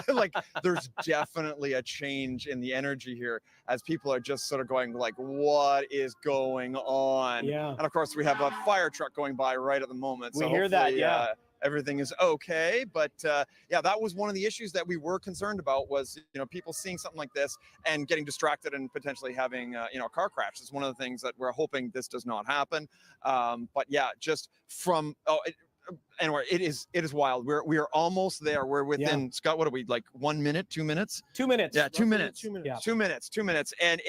Speaker 4: Like there's definitely a change in the energy here as people are just sort of going like, what is going on?
Speaker 1: Yeah.
Speaker 4: And of course we have a fire truck going by right at the moment.
Speaker 1: We hear that,
Speaker 4: everything is okay, but that was one of the issues that we were concerned about was people seeing something like this and getting distracted and potentially having a car crash. It's one of the things that we're hoping this does not happen. But yeah, just from anyway, it is wild. We are almost there. We're within Scott. What are we, like 1 minute, 2 minutes?
Speaker 1: 2 minutes.
Speaker 4: Yeah, 2 minutes.
Speaker 7: 2 minutes.
Speaker 1: Yeah.
Speaker 4: 2 minutes. 2 minutes. And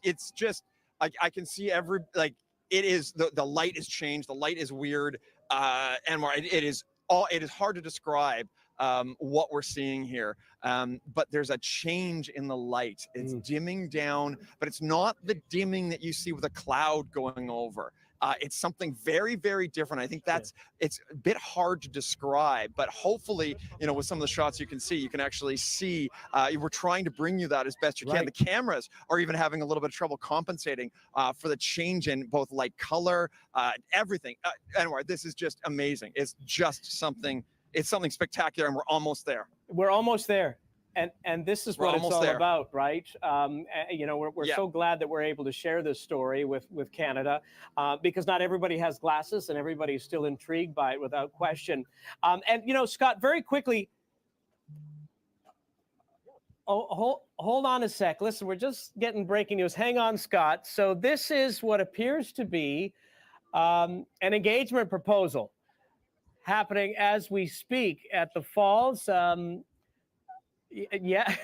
Speaker 4: it's just I can see it is the light is changed. The light is weird. And it is hard to describe what we're seeing here, but there's a change in the light. It's dimming down, but it's not the dimming that you see with a cloud going over. It's something very, very different. I think it's a bit hard to describe, but hopefully, with some of the shots you can actually see. We're trying to bring you that as best you can. The cameras are even having a little bit of trouble compensating for the change in both light, color, everything. Anyway, this is just amazing. It's just something. It's something spectacular, and we're almost there.
Speaker 1: We're almost there. And this is what it's all about, right? We're so glad that we're able to share this story with Canada, because not everybody has glasses, and everybody's still intrigued by it without question. Scott, very quickly. Oh, hold on a sec. Listen, we're just getting breaking news. Hang on, Scott. So this is what appears to be an engagement proposal happening as we speak at the Falls. Yeah,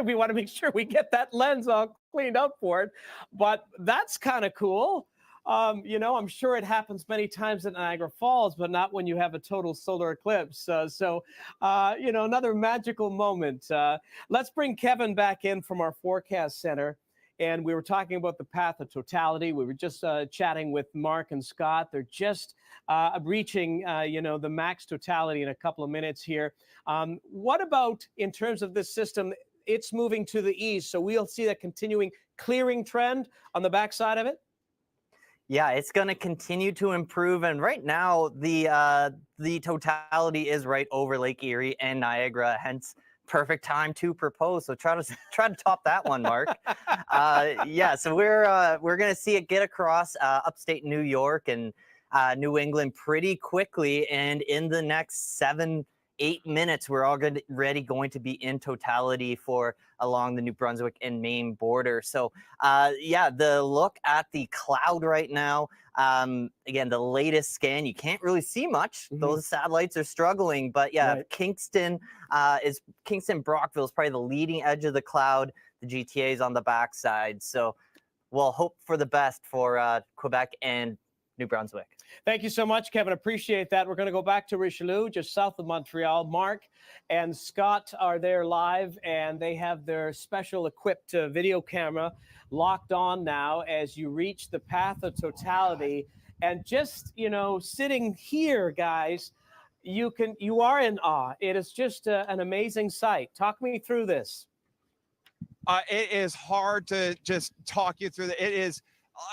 Speaker 1: we want to make sure we get that lens all cleaned up for it, but that's kind of cool. I'm sure it happens many times at Niagara Falls, but not when you have a total solar eclipse. Another magical moment. Let's bring Kevin back in from our forecast center. And we were talking about the path of totality. We were just chatting with Mark and Scott. They're just reaching, the max totality in a couple of minutes here. What about in terms of this system? It's moving to the east, so we'll see that continuing clearing trend on the backside of it.
Speaker 2: Yeah, it's going to continue to improve, and right now the totality is right over Lake Erie and Niagara, hence perfect time to propose. So try to top that one, Mark. So we're going to see it get across upstate New York and New England pretty quickly, and in the next 7-8 minutes, we're already going to be in totality for along the New Brunswick and Maine border. So the look at the cloud right now, again, the latest scan, you can't really see much. Those satellites are struggling, but Kingston Brockville is probably the leading edge of the cloud. The GTA is on the backside. So we'll hope for the best for Quebec and New Brunswick.
Speaker 1: Thank you so much, Kevin. Appreciate that. We're going to go back to Richelieu, just south of Montreal. Mark and Scott are there live, and they have their special equipped video camera locked on now as you reach the path of totality. And just, sitting here, guys, you are in awe. It is just an amazing sight. Talk me through this.
Speaker 4: It is hard to just talk you through it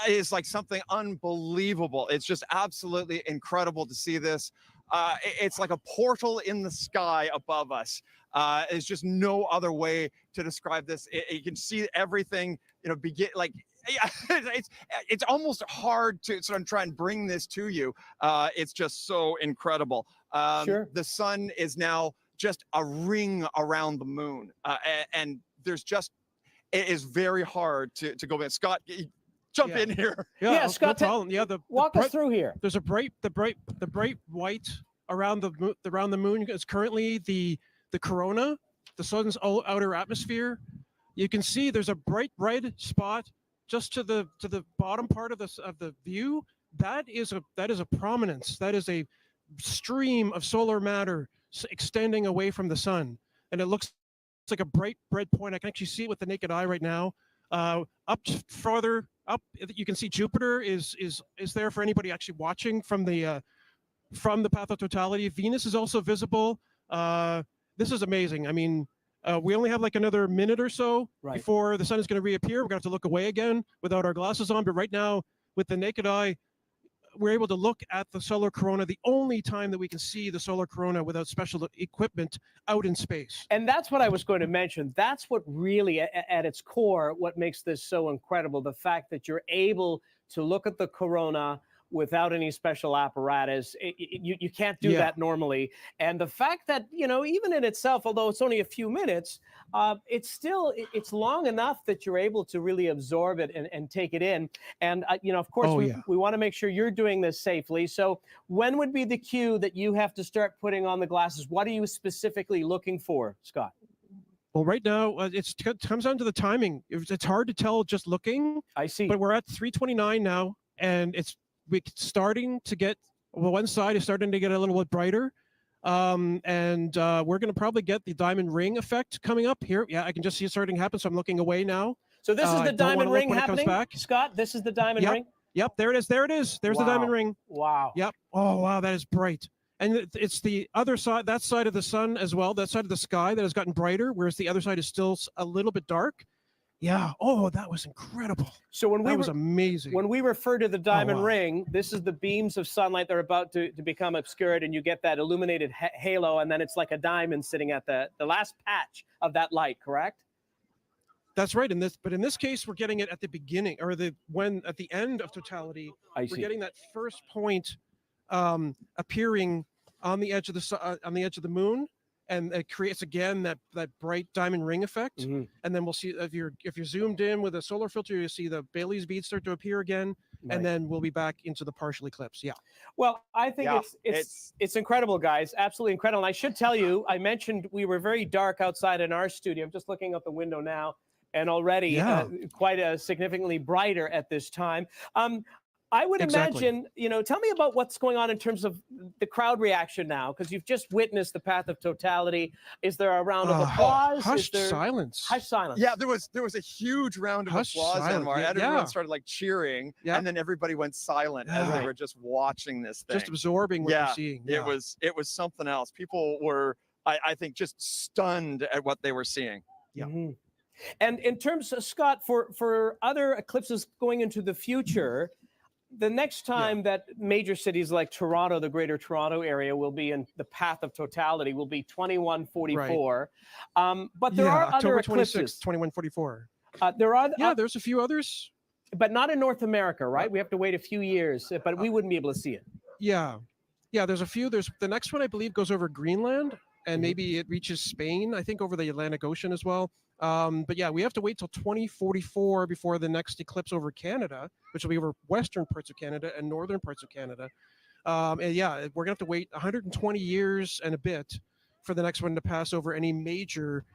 Speaker 4: is like something unbelievable. It's just absolutely incredible to see this. It's like a portal in the sky above us. There's just no other way to describe this. You can see everything, it's almost hard to sort of try and bring this to you. It's just so incredible.
Speaker 1: Sure.
Speaker 4: The sun is now just a ring around the moon. And there's just, it is very hard to go back. Scott, jump in here.
Speaker 1: Yeah, Scott, walk us through here.
Speaker 7: There's the bright white around the moon is currently the corona, the sun's outer atmosphere. You can see there's a bright red spot just to the bottom part of the view. That is a prominence. That is a stream of solar matter extending away from the sun, and it looks like a bright red point. I can actually see it with the naked eye right now. Up farther up, you can see Jupiter is there for anybody actually watching from the path of totality. Venus is also visible. This is amazing. I mean, we only have like another minute or so before the sun is going to reappear. We're going to have to look away again without our glasses on. But right now, with the naked eye, we're able to look at the solar corona, the only time that we can see the solar corona without special equipment out in space.
Speaker 1: And that's what I was going to mention. That's what really, at its core, what makes this so incredible. The fact that you're able to look at the corona without any special apparatus. You can't do that normally. And the fact that, even in itself, although it's only a few minutes, it's long enough that you're able to really absorb it and take it in. And, of course, we want to make sure you're doing this safely. So when would be the cue that you have to start putting on the glasses? What are you specifically looking for, Scott?
Speaker 7: Well, right now, it comes down to the timing. It's hard to tell just looking.
Speaker 1: I see.
Speaker 7: But we're at 3:29 now, and we're starting to get, one side is starting to get a little bit brighter. We're going to probably get the diamond ring effect coming up here. Yeah, I can just see it starting to happen, so I'm looking away now.
Speaker 1: So this is the diamond ring happening, Scott? This is the diamond ring?
Speaker 7: Yep, there it is. There it is. There's the diamond ring.
Speaker 1: Wow.
Speaker 7: Yep. Oh, wow, that is bright. And it's the other side, that side of the sun as well, that side of the sky that has gotten brighter, whereas the other side is still a little bit dark. Yeah. Oh, that was incredible.
Speaker 1: So that was
Speaker 7: amazing.
Speaker 1: When we refer to the diamond
Speaker 7: wow.
Speaker 1: ring, this is the beams of sunlight that are about to become obscured, and you get that illuminated halo, and then it's like a diamond sitting at the last patch of that light, correct?
Speaker 7: That's right. But in this case, we're getting it at the beginning, or at the end of totality. We're getting that first point appearing on the edge of the moon, and it creates again that bright diamond ring effect. And then we'll see if you're zoomed in with a solar filter, you'll see the Bailey's beads start to appear again, and then we'll be back into the partial eclipse. Yeah.
Speaker 1: Well, I think it's incredible, guys. Absolutely incredible. And I should tell you, I mentioned we were very dark outside in our studio. I'm just looking out the window now, and already quite significantly brighter at this time. I would imagine, tell me about what's going on in terms of the crowd reaction now, because you've just witnessed the path of totality. Is there a round of applause?
Speaker 7: Hushed silence.
Speaker 1: Hushed silence.
Speaker 4: Yeah, there was a huge round of applause, Anwar. Everyone started like cheering, and then everybody went silent as they were just watching this thing.
Speaker 7: Just absorbing what you're seeing.
Speaker 4: It was something else. People were, I think, just stunned at what they were seeing.
Speaker 7: Yeah.
Speaker 1: And in terms of, Scott, for other eclipses going into the future, the next time that major cities like Toronto, the Greater Toronto area, will be in the path of totality will be 2144. But there are
Speaker 7: October
Speaker 1: other eclipses.
Speaker 7: 26th, 2144.
Speaker 1: There are
Speaker 7: there's a few others,
Speaker 1: but not in North America, right? We have to wait a few years, but we wouldn't be able to see it.
Speaker 7: Yeah, there's a few. There's the next one, I believe, goes over Greenland, and maybe it reaches Spain, I think, over the Atlantic Ocean as well. But yeah, we have to wait till 2044 before the next eclipse over Canada, which will be over western parts of Canada and northern parts of Canada. And yeah, we're gonna have to wait 120 years and a bit for the next one to pass over any major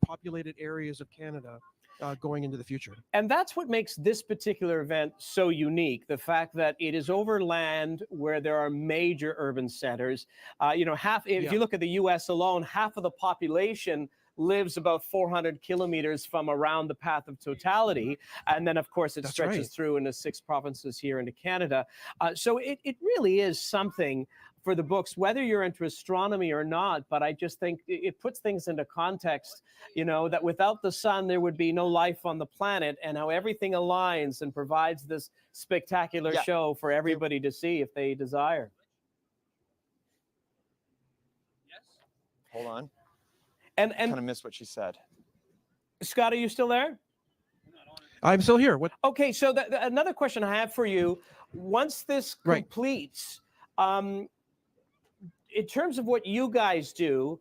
Speaker 7: populated areas of Canada going into the future.
Speaker 1: And that's what makes this particular event so unique. The fact that it is over land where there are major urban centers. If you look at the US alone, half of the population lives about 400 kilometers from around the path of totality. And then, of course, it stretches through into 6 provinces here into Canada. So it really is something for the books, whether you're into astronomy or not. But I just think it puts things into context, that without the sun, there would be no life on the planet, and how everything aligns and provides this spectacular show for everybody to see if they desire.
Speaker 4: Hold on.
Speaker 1: And
Speaker 4: kind of missed what she said.
Speaker 1: Scott, are you still there?
Speaker 7: I'm still here. What?
Speaker 1: Okay, so another question I have for you: once this completes, in terms of what you guys do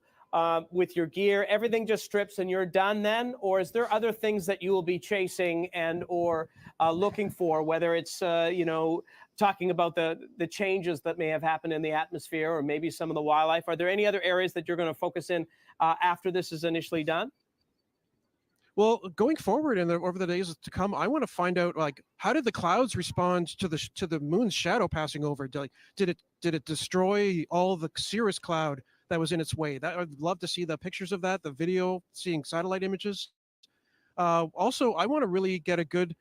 Speaker 1: with your gear, everything just strips and you're done then, or is there other things that you will be chasing or looking for? Whether it's talking about the changes that may have happened in the atmosphere, or maybe some of the wildlife. Are there any other areas that you're going to focus in after this is initially done?
Speaker 7: Well, going forward and over the days to come, I want to find out, like, how did the clouds respond to the moon's shadow passing over? Did it destroy all the cirrus cloud that was in its way? I'd love to see the pictures of that, the video, seeing satellite images. Also, I want to really get a good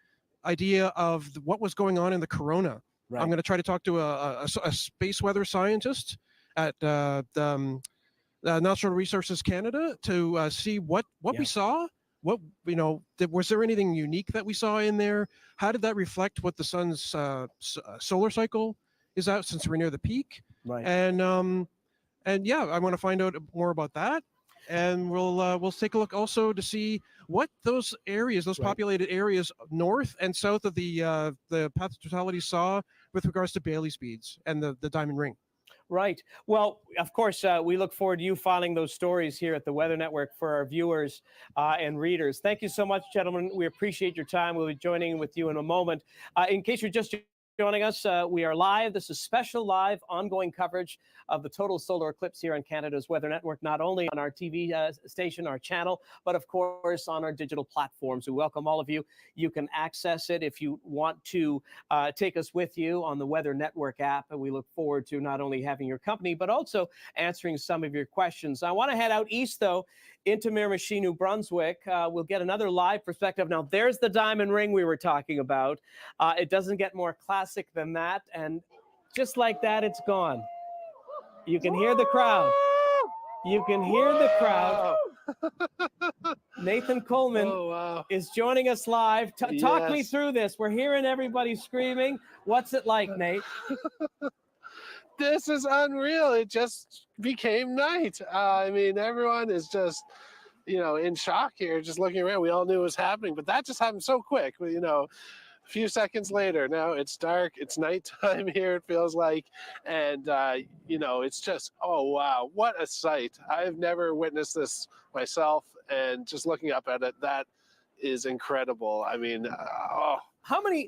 Speaker 7: idea of what was going on in the corona. I'm going to try to talk to a space weather scientist at Natural Resources Canada to see what we saw. Was there anything unique that we saw in there? How did that reflect what the sun's solar cycle is out, since we're near the peak? And yeah, I want to find out more about that. And we'll take a look also to see what those areas, those populated areas north and south of the path of totality saw with regards to Bailey's beads and the diamond ring.
Speaker 1: Right. Well, of course, we look forward to you filing those stories here at the Weather Network for our viewers and readers. Thank you so much, gentlemen. We appreciate your time. We'll be joining with you in a moment. In case you're just joining us. We are live. This is special live ongoing coverage of the total solar eclipse here on Canada's Weather Network, not only on our TV station, our channel, but of course on our digital platforms. We welcome all of you. You can access it if you want to take us with you on the Weather Network app. And we look forward to not only having your company, but also answering some of your questions. I want to head out east, though, into Miramichi, New Brunswick. We'll get another live perspective. Now, there's the diamond ring we were talking about. It doesn't get more classic than that. And just like that, it's gone. You can hear the crowd. You can hear the crowd. Nathan Coleman is joining us live. Talk me through this. We're hearing everybody screaming. What's it like, Nate?
Speaker 6: This is unreal. It just became night. I mean, everyone is just, in shock here, just looking around. We all knew it was happening, but that just happened so quick. A few seconds later, now it's dark. It's nighttime here, it feels like. And, it's just, oh, wow, what a sight. I've never witnessed this myself. And just looking up at it, that is incredible. I mean,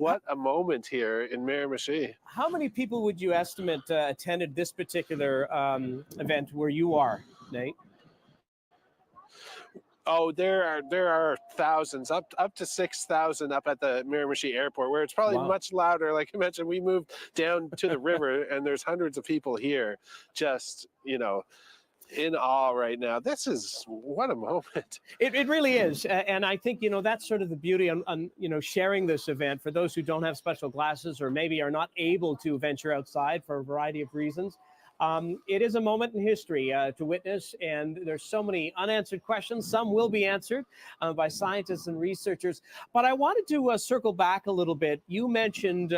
Speaker 6: what a moment here in Miramichi.
Speaker 1: How many people would you estimate attended this particular event where you are, Nate?
Speaker 6: Oh, there are thousands, up to 6,000 up at the Miramichi airport, where it's probably much louder. Like I mentioned, we moved down to the river, and there's hundreds of people here, just in awe right now. This is what a moment.
Speaker 1: It really is, and I think that's sort of the beauty on sharing this event for those who don't have special glasses or maybe are not able to venture outside for a variety of reasons. It is a moment in history to witness, and there's so many unanswered questions. Some will be answered by scientists and researchers. But I wanted to circle back a little bit. You mentioned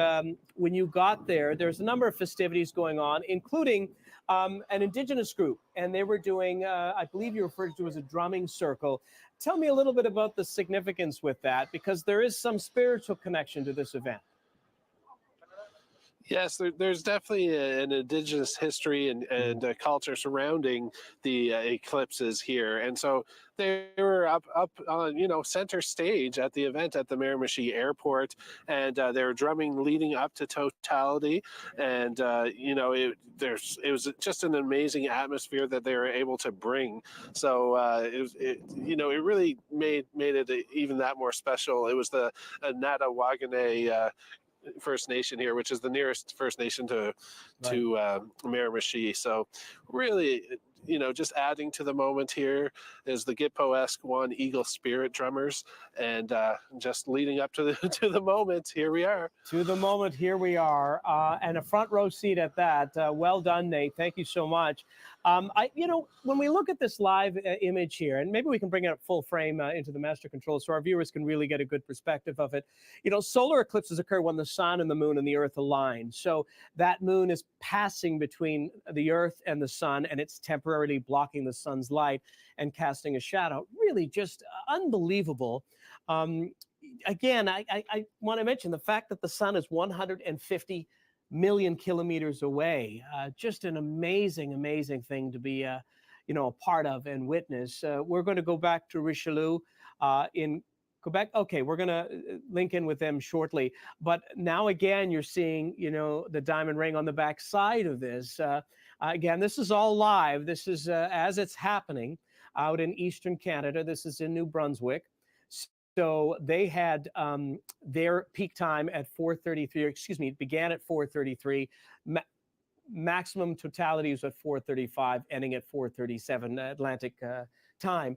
Speaker 1: when you got there, there's a number of festivities going on, including an Indigenous group, and they were doing, I believe you referred to as a drumming circle. Tell me a little bit about the significance with that, because there is some spiritual connection to this event.
Speaker 6: Yes, there's definitely an Indigenous history and culture surrounding the eclipses here, and so they were up on center stage at the event at the Miramichi Airport, and they were drumming leading up to totality, and it was just an amazing atmosphere that they were able to bring. So it really made it even that more special. It was the Natawaganay First Nation here, which is the nearest First Nation to Miramichi. So really, just adding to the moment here is the Gitpo-esque One Eagle Spirit drummers, and just leading up to the moment. Here we are.
Speaker 1: To the moment, here we are, and a front row seat at that. Well done, Nate. Thank you so much. When we look at this live image here, and maybe we can bring it up full frame into the master control so our viewers can really get a good perspective of it. Solar eclipses occur when the sun and the moon and the earth align. So that moon is passing between the earth and the sun, and it's temporarily blocking the sun's light and casting a shadow. Really just unbelievable. Again, I want to mention the fact that the sun is 150 million kilometers away. Just an amazing, amazing thing to be, a part of and witness. We're going to go back to Richelieu in Quebec. Okay, we're going to link in with them shortly. But now again, you're seeing, the diamond ring on the back side of this. Again, this is all live. This is as it's happening out in Eastern Canada. This is in New Brunswick. So they had their peak time at 4:33. Excuse me, it began at 4:33. Maximum totality was at 4:35, ending at 4:37 Atlantic time.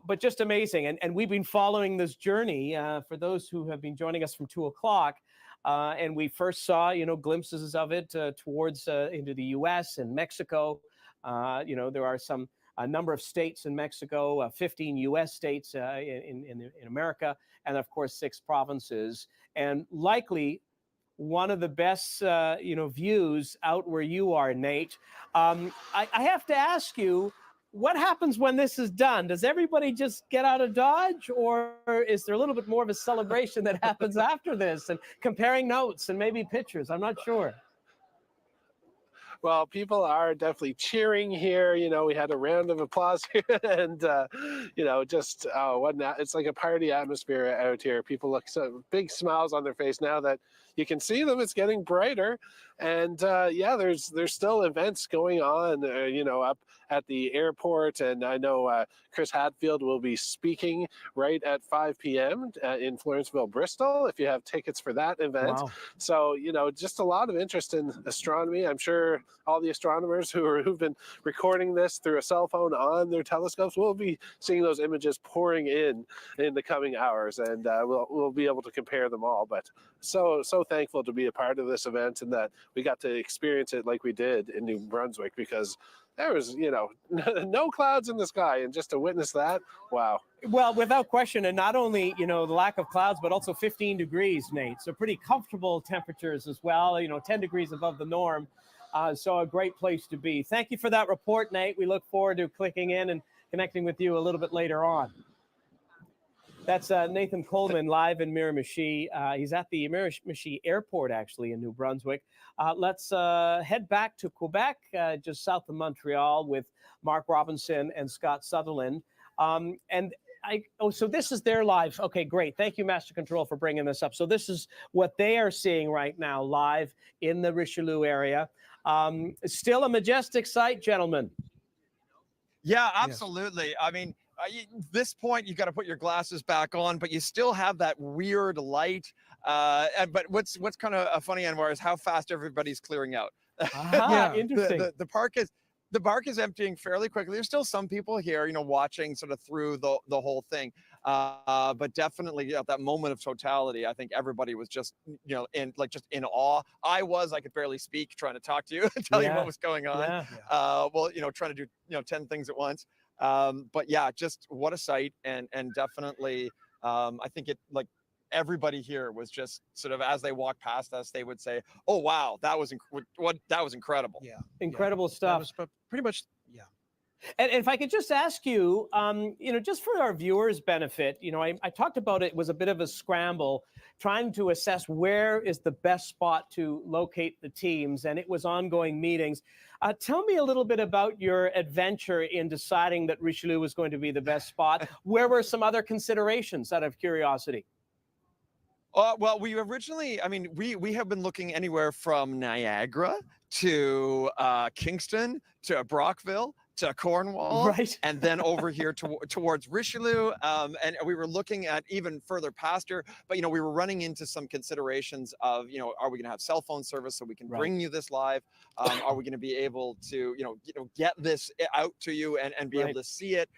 Speaker 1: But just amazing. And we've been following this journey for those who have been joining us from 2 o'clock. And we first saw, glimpses of it towards into the U.S. and Mexico. There are a number of states in Mexico, 15 U.S. states in America, and of course 6 provinces, and likely one of the best views out where you are, Nate. I have to ask you, what happens when this is done? Does everybody just get out of Dodge, or is there a little bit more of a celebration that happens after this, and comparing notes and maybe pictures? I'm not sure.
Speaker 6: Well, people are definitely cheering here. We had a round of applause here, and it's like a party atmosphere out here. People look so big smiles on their face now that you can see them. It's getting brighter, and yeah, there's still events going on, up at the airport, and I know Chris Hadfield will be speaking right at 5 p.m. In Florenceville, Bristol, if you have tickets for that event.
Speaker 1: Wow.
Speaker 6: So, just a lot of interest in astronomy. I'm sure all the astronomers who've been recording this through a cell phone on their telescopes will be seeing those images pouring in the coming hours, and we'll be able to compare them all. But so thankful to be a part of this event, and that we got to experience it like we did in New Brunswick, because there was, no clouds in the sky, and just to witness that, wow.
Speaker 1: Well, without question, and not only, the lack of clouds, but also 15 degrees, Nate. So pretty comfortable temperatures as well, 10 degrees above the norm. So a great place to be. Thank you for that report, Nate. We look forward to clicking in and connecting with you a little bit later on. That's Nathan Coleman live in Miramichi. He's at the Miramichi Airport, actually, in New Brunswick. Let's head back to Quebec, just south of Montreal, with Mark Robinson and Scott Sutherland. So this is their live. Okay, great. Thank you, Master Control, for bringing this up. So this is what they are seeing right now live in the Richelieu area. Still a majestic sight, gentlemen.
Speaker 13: Yeah, absolutely. I mean, this point, you got to put your glasses back on, but you still have that weird light. But what's kind of funny, Anwar, is how fast everybody's clearing out.
Speaker 1: Yeah, interesting.
Speaker 13: The park is emptying fairly quickly. There's still some people here, watching sort of through the whole thing. But definitely at that moment of totality, I think everybody was just, just in awe. I could barely speak, trying to talk to you and tell you what was going on. Trying to do, 10 things at once. But yeah, just what a sight, and definitely, I think everybody here was just sort of, as they walked past us, they would say, "Oh wow, that was incredible."
Speaker 7: Yeah,
Speaker 1: incredible stuff.
Speaker 7: That was pretty much, yeah.
Speaker 1: And if I could just ask you, just for our viewers' benefit, I talked about it was a bit of a scramble, trying to assess where is the best spot to locate the teams, and it was ongoing meetings. Tell me a little bit about your adventure in deciding that Richelieu was going to be the best spot. Where were some other considerations, out of curiosity?
Speaker 13: Well, we originally, we have been looking anywhere from Niagara to Kingston to Brockville to Cornwall,
Speaker 1: right,
Speaker 13: and then over here towards Richelieu, and we were looking at even further past here. But we were running into some considerations of, are we going to have cell phone service so we can bring you this live? Are we going to be able to, get this out to you and be able to see it?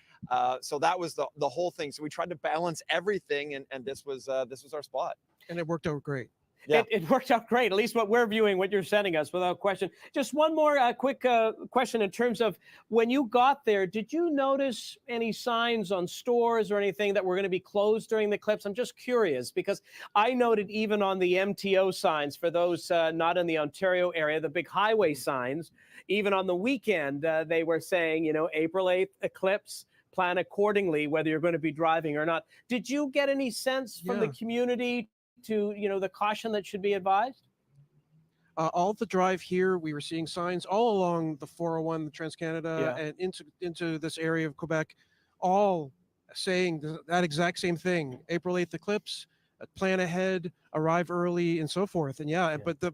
Speaker 13: So that was the whole thing. So we tried to balance everything, and this was our spot.
Speaker 7: And it worked out great.
Speaker 1: Yeah. It worked out great, at least what we're viewing, what you're sending us, without question. Just one more quick question in terms of when you got there, did you notice any signs on stores or anything that were going to be closed during the eclipse? I'm just curious, because I noted even on the MTO signs, for those not in the Ontario area, the big highway signs, even on the weekend, they were saying, April 8th eclipse, plan accordingly, whether you're going to be driving or not. Did you get any sense from the community to, the caution that should be advised?
Speaker 7: All the drive here, we were seeing signs all along the 401, the Trans-Canada, and into this area of Quebec, all saying that exact same thing. April 8th eclipse, plan ahead, arrive early, and so forth. And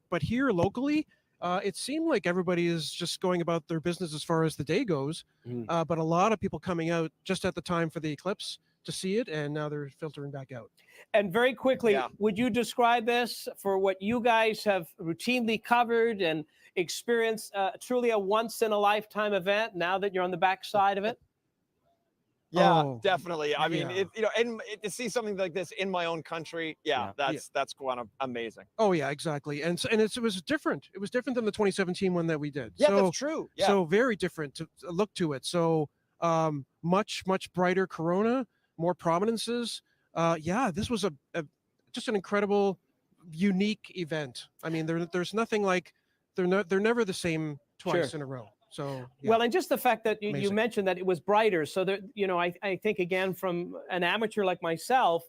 Speaker 7: but here locally, it seemed like everybody is just going about their business as far as the day goes. But a lot of people coming out just at the time for the eclipse to see it, and now they're filtering back out.
Speaker 1: And very quickly, would you describe this, for what you guys have routinely covered and experienced, truly a once-in-a-lifetime event now that you're on the backside of it?
Speaker 13: Yeah, definitely. I mean, and to see something like this in my own country, that's quite amazing.
Speaker 7: Oh yeah, exactly. And it was different. It was different than the 2017 one that we did.
Speaker 13: Yeah, that's true. Yeah.
Speaker 7: So very different to look to it. So much brighter corona, more prominences. This was just an incredible, unique event. I mean, there's nothing like, they're never the same twice in a row. So
Speaker 1: well, and just the fact that you mentioned that it was brighter, so that I think, again, from an amateur like myself,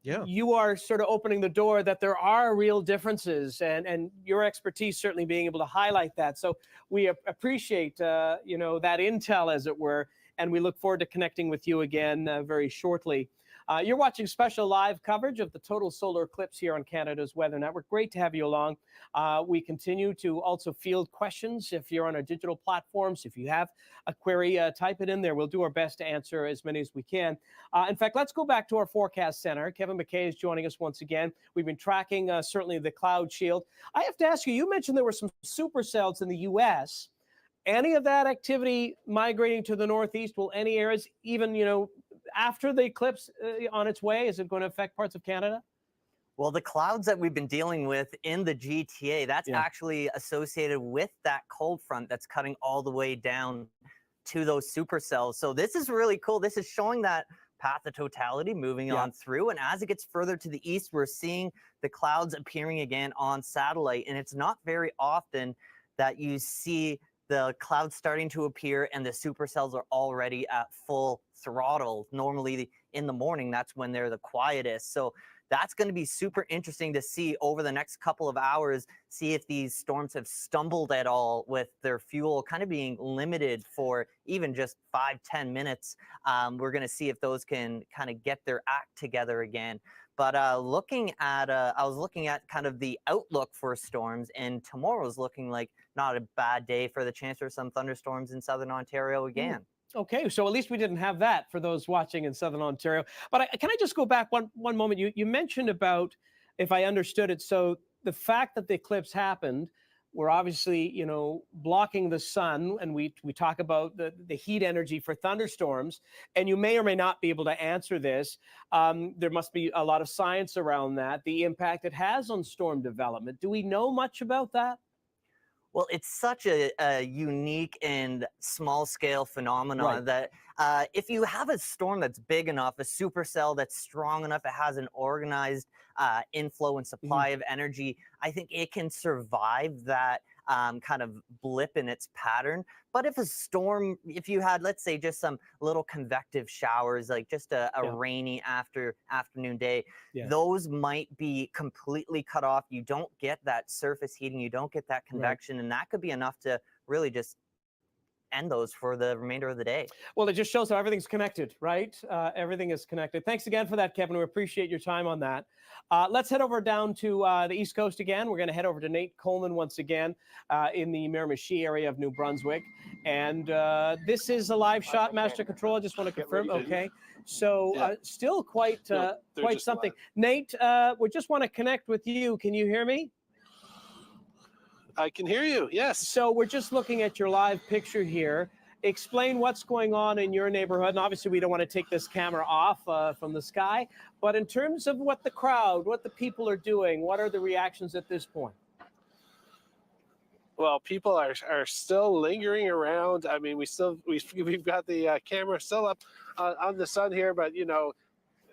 Speaker 1: you are sort of opening the door that there are real differences, and your expertise certainly being able to highlight that. So we appreciate that intel, as it were, and we look forward to connecting with you again very shortly. You're watching special live coverage of the total solar eclipse here on Canada's Weather Network. Great to have you along. We continue to also field questions if you're on our digital platforms. If you have a query, type it in there. We'll do our best to answer as many as we can. In fact, let's go back to our forecast center. Kevin McKay is joining us once again. We've been tracking certainly the cloud shield. I have to ask you, you mentioned there were some supercells in the U.S. Any of that activity migrating to the northeast? Will any areas, even, after the eclipse on its way, is it going to affect parts of Canada?
Speaker 2: Well, the clouds that we've been dealing with in the GTA, that's actually associated with that cold front that's cutting all the way down to those supercells. So this is really cool. This is showing that path of totality moving on through. And as it gets further to the east, we're seeing the clouds appearing again on satellite. And it's not very often that you see the clouds starting to appear and the supercells are already at full throttle. Normally in the morning, that's when they're the quietest. So that's going to be super interesting to see over the next couple of hours, see if these storms have stumbled at all with their fuel kind of being limited for even just 5-10 minutes. We're going to see if those can kind of get their act together again. But I was looking at kind of the outlook for storms, and tomorrow's looking like not a bad day for the chance for some thunderstorms in southern Ontario again.
Speaker 1: Okay, so at least we didn't have that for those watching in southern Ontario. But can I just go back one moment? You mentioned about, if I understood it, so the fact that the eclipse happened, we're obviously, blocking the sun, and we talk about the heat energy for thunderstorms, and you may or may not be able to answer this. There must be a lot of science around that, the impact it has on storm development. Do we know much about that?
Speaker 2: Well, it's such a unique and small-scale phenomenon that if you have a storm that's big enough, a supercell that's strong enough, it has an organized inflow and supply of energy, I think it can survive that kind of blip in its pattern. But if a storm, if you had, let's say, just some little convective showers, like just a rainy afternoon day, those might be completely cut off. You don't get that surface heating, you don't get that convection, and that could be enough to really just end those for the remainder of the day.
Speaker 1: Well, it just shows how everything's connected, right? Everything is connected. Thanks again for that, Kevin. We appreciate your time on that. Let's head over down to the East Coast again. We're going to head over to Nate Coleman once again in the Miramichi area of New Brunswick. And this is a live shot, Master Control. I just want to confirm. Okay. So still quite something. Nate, we just want to connect with you. Can you hear me?
Speaker 6: I can hear you, yes.
Speaker 1: So we're just looking at your live picture here. Explain what's going on in your neighborhood. And obviously, we don't want to take this camera off from the sky. But in terms of what the crowd, what the people are doing, what are the reactions at this point?
Speaker 6: Well, people are still lingering around. I mean, we've got the camera still up on the sun here, but,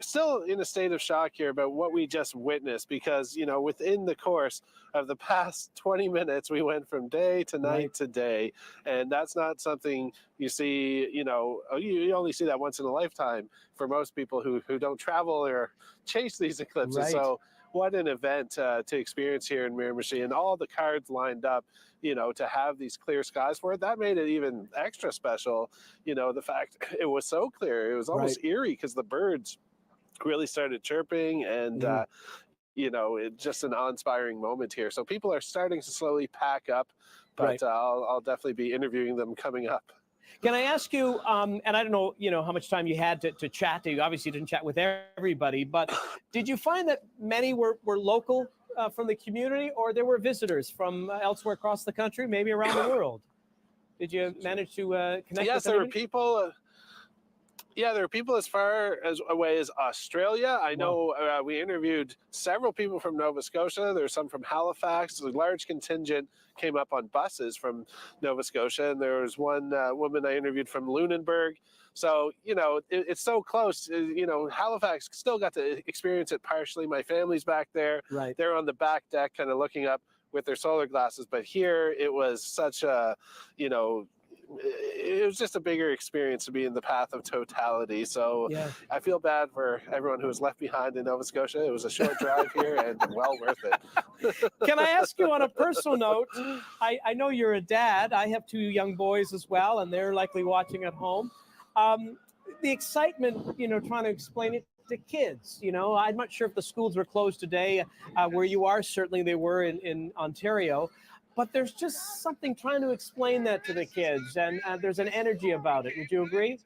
Speaker 6: still in a state of shock here about what we just witnessed, because within the course of the past 20 minutes we went from day to night to day, and that's not something you see. You only see that once in a lifetime for most people who don't travel or chase these eclipses. So what an event to experience here in Miramichi, and all the cards lined up, to have these clear skies for it. That made it even extra special. The fact it was so clear, it was almost eerie because the birds really started chirping, and it's just an awe-inspiring moment here. So people are starting to slowly pack up, but I'll definitely be interviewing them coming up.
Speaker 1: Can I ask you, and I don't know, how much time you had to chat to. You obviously didn't chat with everybody, but did you find that many were local from the community, or there were visitors from elsewhere across the country, maybe around the world? Did you manage to connect?
Speaker 6: Yes,
Speaker 1: with
Speaker 6: there were people. Yeah, there are people as far away as Australia. I know we interviewed several people from Nova Scotia. There's some from Halifax. A large contingent came up on buses from Nova Scotia. And there was one woman I interviewed from Lunenburg. So, it's so close. Halifax still got to experience it partially. My family's back there. They're on the back deck kind of looking up with their solar glasses. But here it was such a, it was just a bigger experience to be in the path of totality. So I feel bad for everyone who was left behind in Nova Scotia. It was a short drive here and well worth it.
Speaker 1: Can I ask you on a personal note, I know you're a dad. I have 2 young boys as well, and they're likely watching at home. The excitement, trying to explain it the kids. You know, I'm not sure if the schools were closed today where you are. Certainly they were in Ontario. But there's just something trying to explain that to the kids, and there's an energy about it. Would you agree?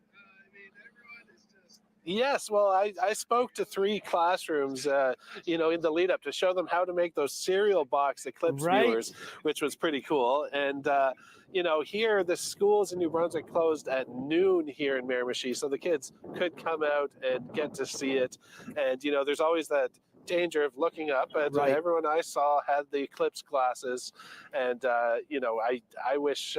Speaker 6: Yes, well, I spoke to 3 classrooms, in the lead up to show them how to make those cereal box eclipse viewers, which was pretty cool. And, here the schools in New Brunswick closed at noon here in Miramichi, so the kids could come out and get to see it. And, there's always that danger of looking up, and everyone I saw had the eclipse glasses. And, I wish...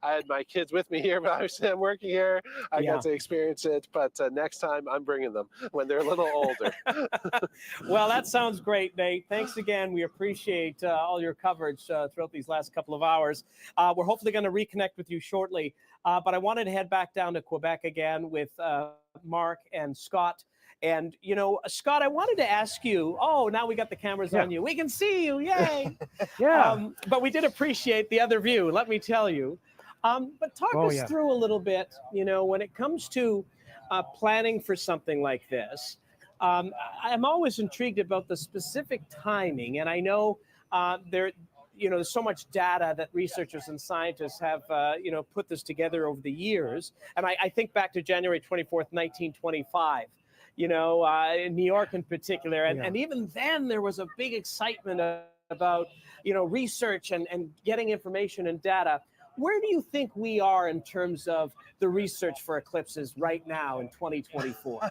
Speaker 6: I had my kids with me here, but obviously I'm working here. I got to experience it, but next time I'm bringing them when they're a little older.
Speaker 1: Well, that sounds great, Nate. Thanks again. We appreciate all your coverage throughout these last couple of hours. We're hopefully going to reconnect with you shortly, but I wanted to head back down to Quebec again with Mark and Scott. And, Scott, I wanted to ask you, now we got the cameras on you. We can see you. Yay. But we did appreciate the other view, let me tell you. But talk us through a little bit, when it comes to planning for something like this. I'm always intrigued about the specific timing. And I know there's so much data that researchers and scientists have, put this together over the years. And I think back to January 24th, 1925. In New York in particular. And even then there was a big excitement about, research and getting information and data. Where do you think we are in terms of the research for eclipses right now in 2024?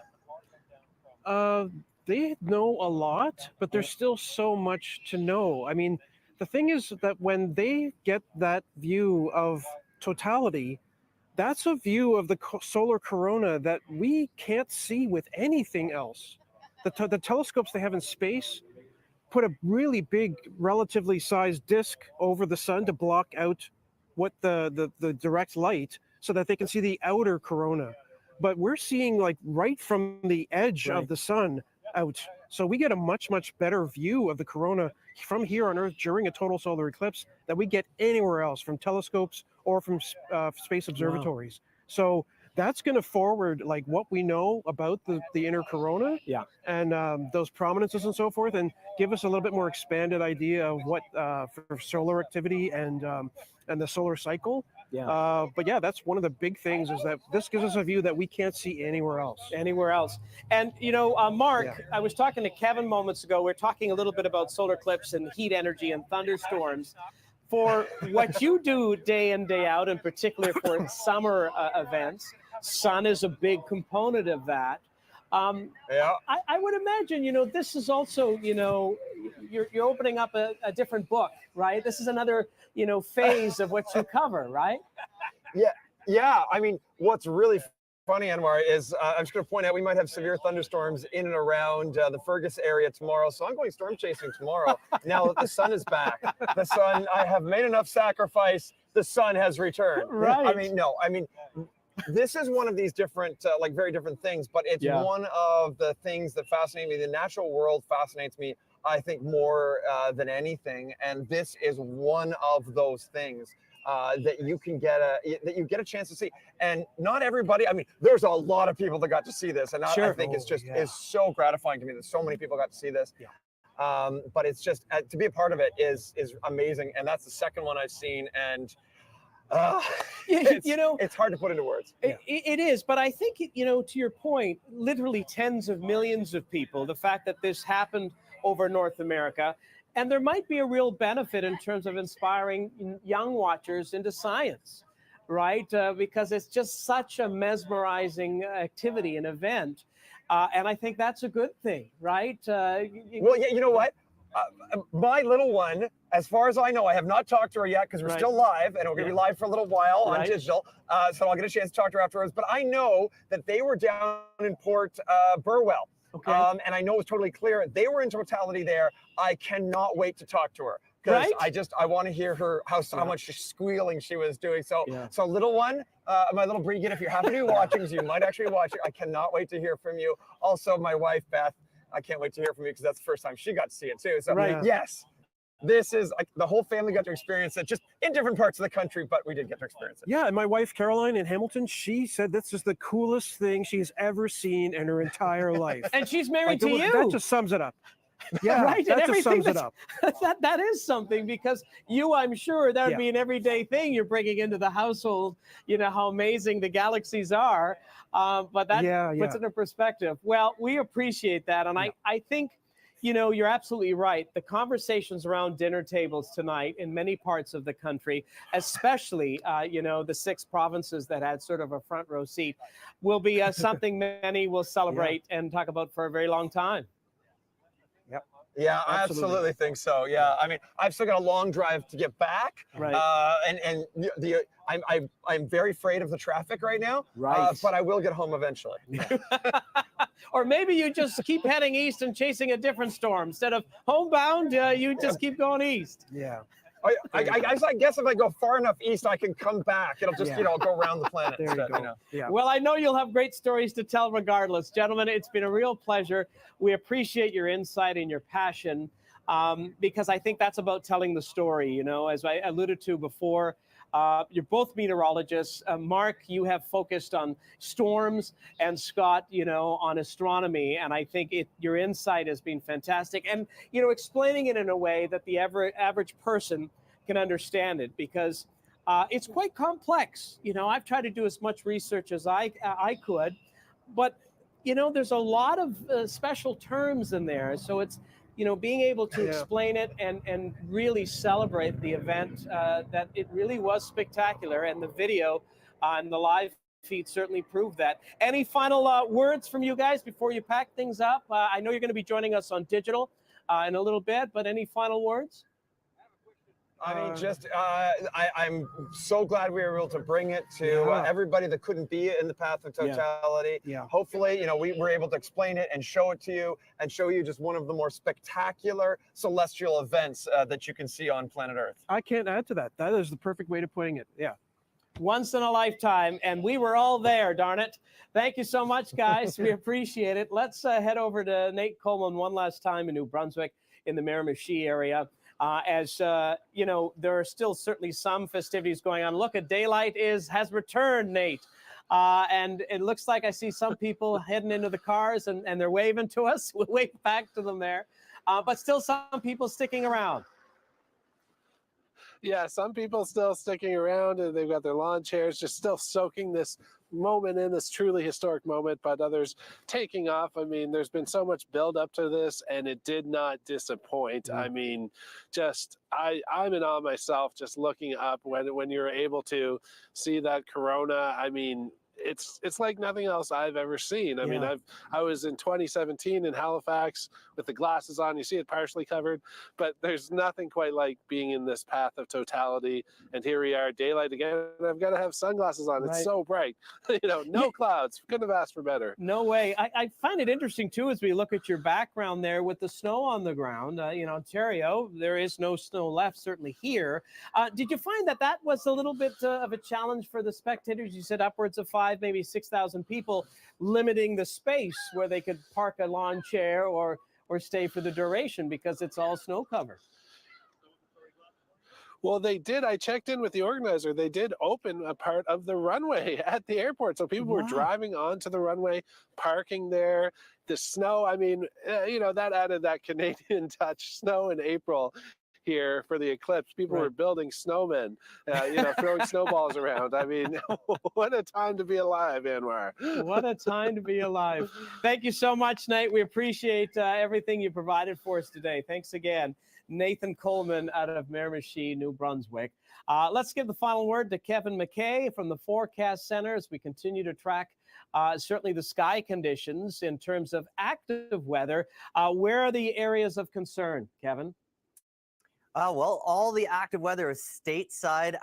Speaker 7: They know a lot, but there's still so much to know. I mean, the thing is that when they get that view of totality, that's a view of the solar corona that we can't see with anything else. The telescopes they have in space put a really big, relatively sized disk over the sun to block out what the direct light so that they can see the outer corona. But we're seeing like right from the edge of the sun out. So we get a much, much better view of the corona from here on Earth during a total solar eclipse that we get anywhere else from telescopes or from space observatories. So that's going to forward like what we know about the inner corona and those prominences and so forth, and give us a little bit more expanded idea of what for solar activity and the solar cycle. But yeah, that's one of the big things, is that this gives us a view that we can't see anywhere else.
Speaker 1: And, Mark, I was talking to Kevin moments ago. We're talking a little bit about solar eclipse and heat energy and thunderstorms. For what you do day in, day out, in particular for summer events, sun is a big component of that. I would imagine, this is also, you're opening up a different book, right? This is another, phase of what you cover, right?
Speaker 4: Yeah. I mean, what's really funny, Anwar, is I'm just going to point out we might have severe thunderstorms in and around the Fergus area tomorrow. So I'm going storm chasing tomorrow. Now that the sun is back, I have made enough sacrifice. The sun has returned.
Speaker 1: Right.
Speaker 4: This is one of these different, very different things, but it's one of the things that fascinate me. The natural world fascinates me, I think, more than anything. And this is one of those things that you can get a chance to see. And not everybody, there's a lot of people that got to see this. And I think it's just is so gratifying to me that so many people got to see this. But it's just, to be a part of it is amazing. And that's the second one I've seen. And it's hard to put into words.
Speaker 1: It is, but I think, to your point, literally tens of millions of people, the fact that this happened over North America, and there might be a real benefit in terms of inspiring young watchers into science, right? Because it's just such a mesmerizing activity and event. And I think that's a good thing, right?
Speaker 4: Well, yeah, you know what? My little one, as far as I know, I have not talked to her yet because we're still live, and we're going to be live for a little while on digital. So I'll get a chance to talk to her afterwards. But I know that they were down in Port Burwell. And I know it was totally clear. They were in totality there. I cannot wait to talk to her. Because I want to hear her how much squealing she was doing. So little one, my little Bregan, if you happen to be watching, so you might actually watch it. I cannot wait to hear from you. Also, my wife Beth, I can't wait to hear from you because that's the first time she got to see it too. So yes, this is like the whole family got to experience it, just in different parts of the country, but we did get to experience it.
Speaker 7: Yeah, and my wife Caroline in Hamilton, she said this is the coolest thing she's ever seen in her entire life.
Speaker 1: And she's married to you.
Speaker 7: That just sums it up. Yeah,
Speaker 1: right.
Speaker 7: That just sums it up.
Speaker 1: That is something, because you, I'm sure that would be an everyday thing you're bringing into the household. You know how amazing the galaxies are, but that puts it into perspective. Well, we appreciate that, and I think, you know, you're absolutely right. The conversations around dinner tables tonight in many parts of the country, especially, you know, the 6 provinces that had sort of a front row seat, will be something many will celebrate and talk about for a very long time.
Speaker 4: Yeah, I absolutely think so. Yeah, I mean, I've still got a long drive to get back.
Speaker 1: Right.
Speaker 4: I'm very afraid of the traffic right now.
Speaker 1: Right.
Speaker 4: But I will get home eventually.
Speaker 1: Or maybe you just keep heading east and chasing a different storm. Instead of homebound, you just keep going east.
Speaker 7: Yeah.
Speaker 4: I guess if I go far enough east, I can come back. It'll just, you know, go around the planet.
Speaker 7: There
Speaker 4: instead,
Speaker 7: you go.
Speaker 4: you know?
Speaker 7: Yeah.
Speaker 1: Well, I know you'll have great stories to tell regardless. Gentlemen, it's been a real pleasure. We appreciate your insight and your passion, because I think that's about telling the story. You know, as I alluded to before, you're both meteorologists. Mark, you have focused on storms, and Scott, you know, on astronomy. And I think your insight has been fantastic. And, you know, explaining it in a way that the average person can understand it, because it's quite complex. You know, I've tried to do as much research as I could, but, you know, there's a lot of special terms in there. So it's, you know, being able to explain it and really celebrate the event, that it really was spectacular. And the video on the live feed certainly proved that. Any final words from you guys before you pack things up? I know you're going to be joining us on digital in a little bit, but any final words?
Speaker 4: I mean, just I'm so glad we were able to bring it to everybody that couldn't be in the path of totality.
Speaker 7: Yeah.
Speaker 4: Hopefully, you know, we were able to explain it and show it to you, and show you just one of the more spectacular celestial events that you can see on planet Earth.
Speaker 7: I can't add to that. That is the perfect way to putting it. Yeah.
Speaker 1: Once in a lifetime, and we were all there, darn it. Thank you so much, guys. We appreciate it. Let's head over to Nate Coleman one last time in New Brunswick in the Miramichi area. As you know, there are still certainly some festivities going on. Look, daylight has returned, Nate. And it looks like I see some people heading into the cars, and they're waving to us. We'll wave back to them there. But still some people sticking around.
Speaker 6: Yeah, some people still sticking around, and they've got their lawn chairs, just still soaking this moment in, this truly historic moment, but others taking off. I mean, there's been so much build up to this, and it did not disappoint. I mean, just I'm in awe myself just looking up when you're able to see that corona. I mean, it's like nothing else I've ever seen. I mean, I was in 2017 in Halifax with the glasses on. You see it partially covered, but there's nothing quite like being in this path of totality. And here we are, daylight again. I've got to have sunglasses on. It's so bright. You know, no clouds. Couldn't have asked for better.
Speaker 1: No way. I find it interesting too as we look at your background there with the snow on the ground. In Ontario, there is no snow left, certainly here. Did you find that was a little bit of a challenge for the spectators? You said upwards of 5,000, maybe 6,000 people, limiting the space where they could park a lawn chair or stay for the duration because it's all snow covered.
Speaker 6: Well, they did. I checked in with the organizer. They did open a part of the runway at the airport. So people were driving onto the runway, parking there. The snow, I mean, you know, that added that Canadian touch. Snow in April here for the eclipse. People were building snowmen, you know, throwing snowballs around. I mean, what a time to be alive, Anwar.
Speaker 1: What a time to be alive. Thank you so much, Nate. We appreciate everything you provided for us today. Thanks again. Nathan Coleman out of Miramichi, New Brunswick. Let's give the final word to Kevin McKay from the Forecast Center as we continue to track certainly the sky conditions in terms of active weather. Where are the areas of concern, Kevin?
Speaker 2: Well, all the active weather is stateside.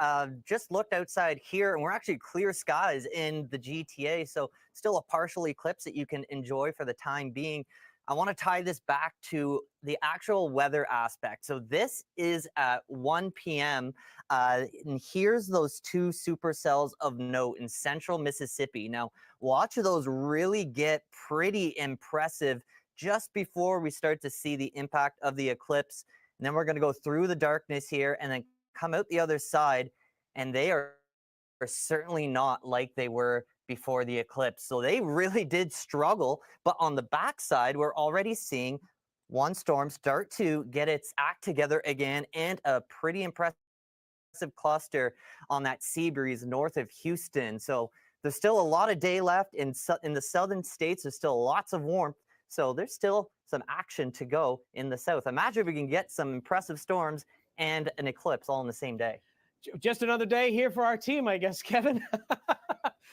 Speaker 2: Just looked outside here, and we're actually clear skies in the GTA, so still a partial eclipse that you can enjoy for the time being. I want to tie this back to the actual weather aspect. So this is at 1 p.m. And here's those 2 supercells of note in central Mississippi. Now, watch those really get pretty impressive just before we start to see the impact of the eclipse. And then we're going to go through the darkness here and then come out the other side. And they are certainly not like they were before the eclipse. So they really did struggle. But on the backside, we're already seeing one storm start to get its act together again, and a pretty impressive cluster on that sea breeze north of Houston. So there's still a lot of day left in the southern states. There's still lots of warmth. So there's still some action to go in the south. Imagine if we can get some impressive storms and an eclipse all in the same day.
Speaker 1: Just another day here for our team, I guess, Kevin.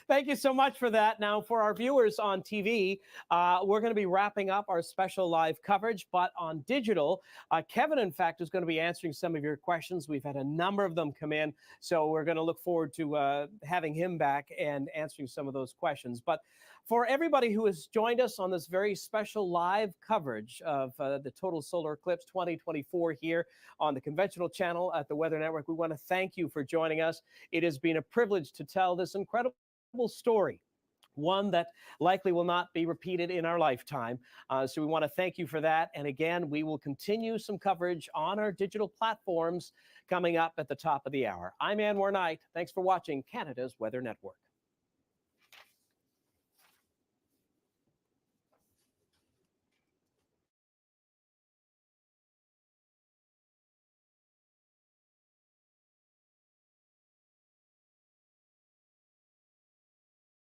Speaker 1: Thank you so much for that. Now, for our viewers on TV, we're going to be wrapping up our special live coverage, but on digital, Kevin, in fact, is going to be answering some of your questions. We've had a number of them come in, so we're going to look forward to having him back and answering some of those questions. But for everybody who has joined us on this very special live coverage of the Total Solar Eclipse 2024 here on the conventional channel at the Weather Network, we want to thank you for joining us. It has been a privilege to tell this incredible story, one that likely will not be repeated in our lifetime. So we want to thank you for that. And again, we will continue some coverage on our digital platforms coming up at the top of the hour. I'm Anwar Knight. Thanks for watching Canada's Weather Network.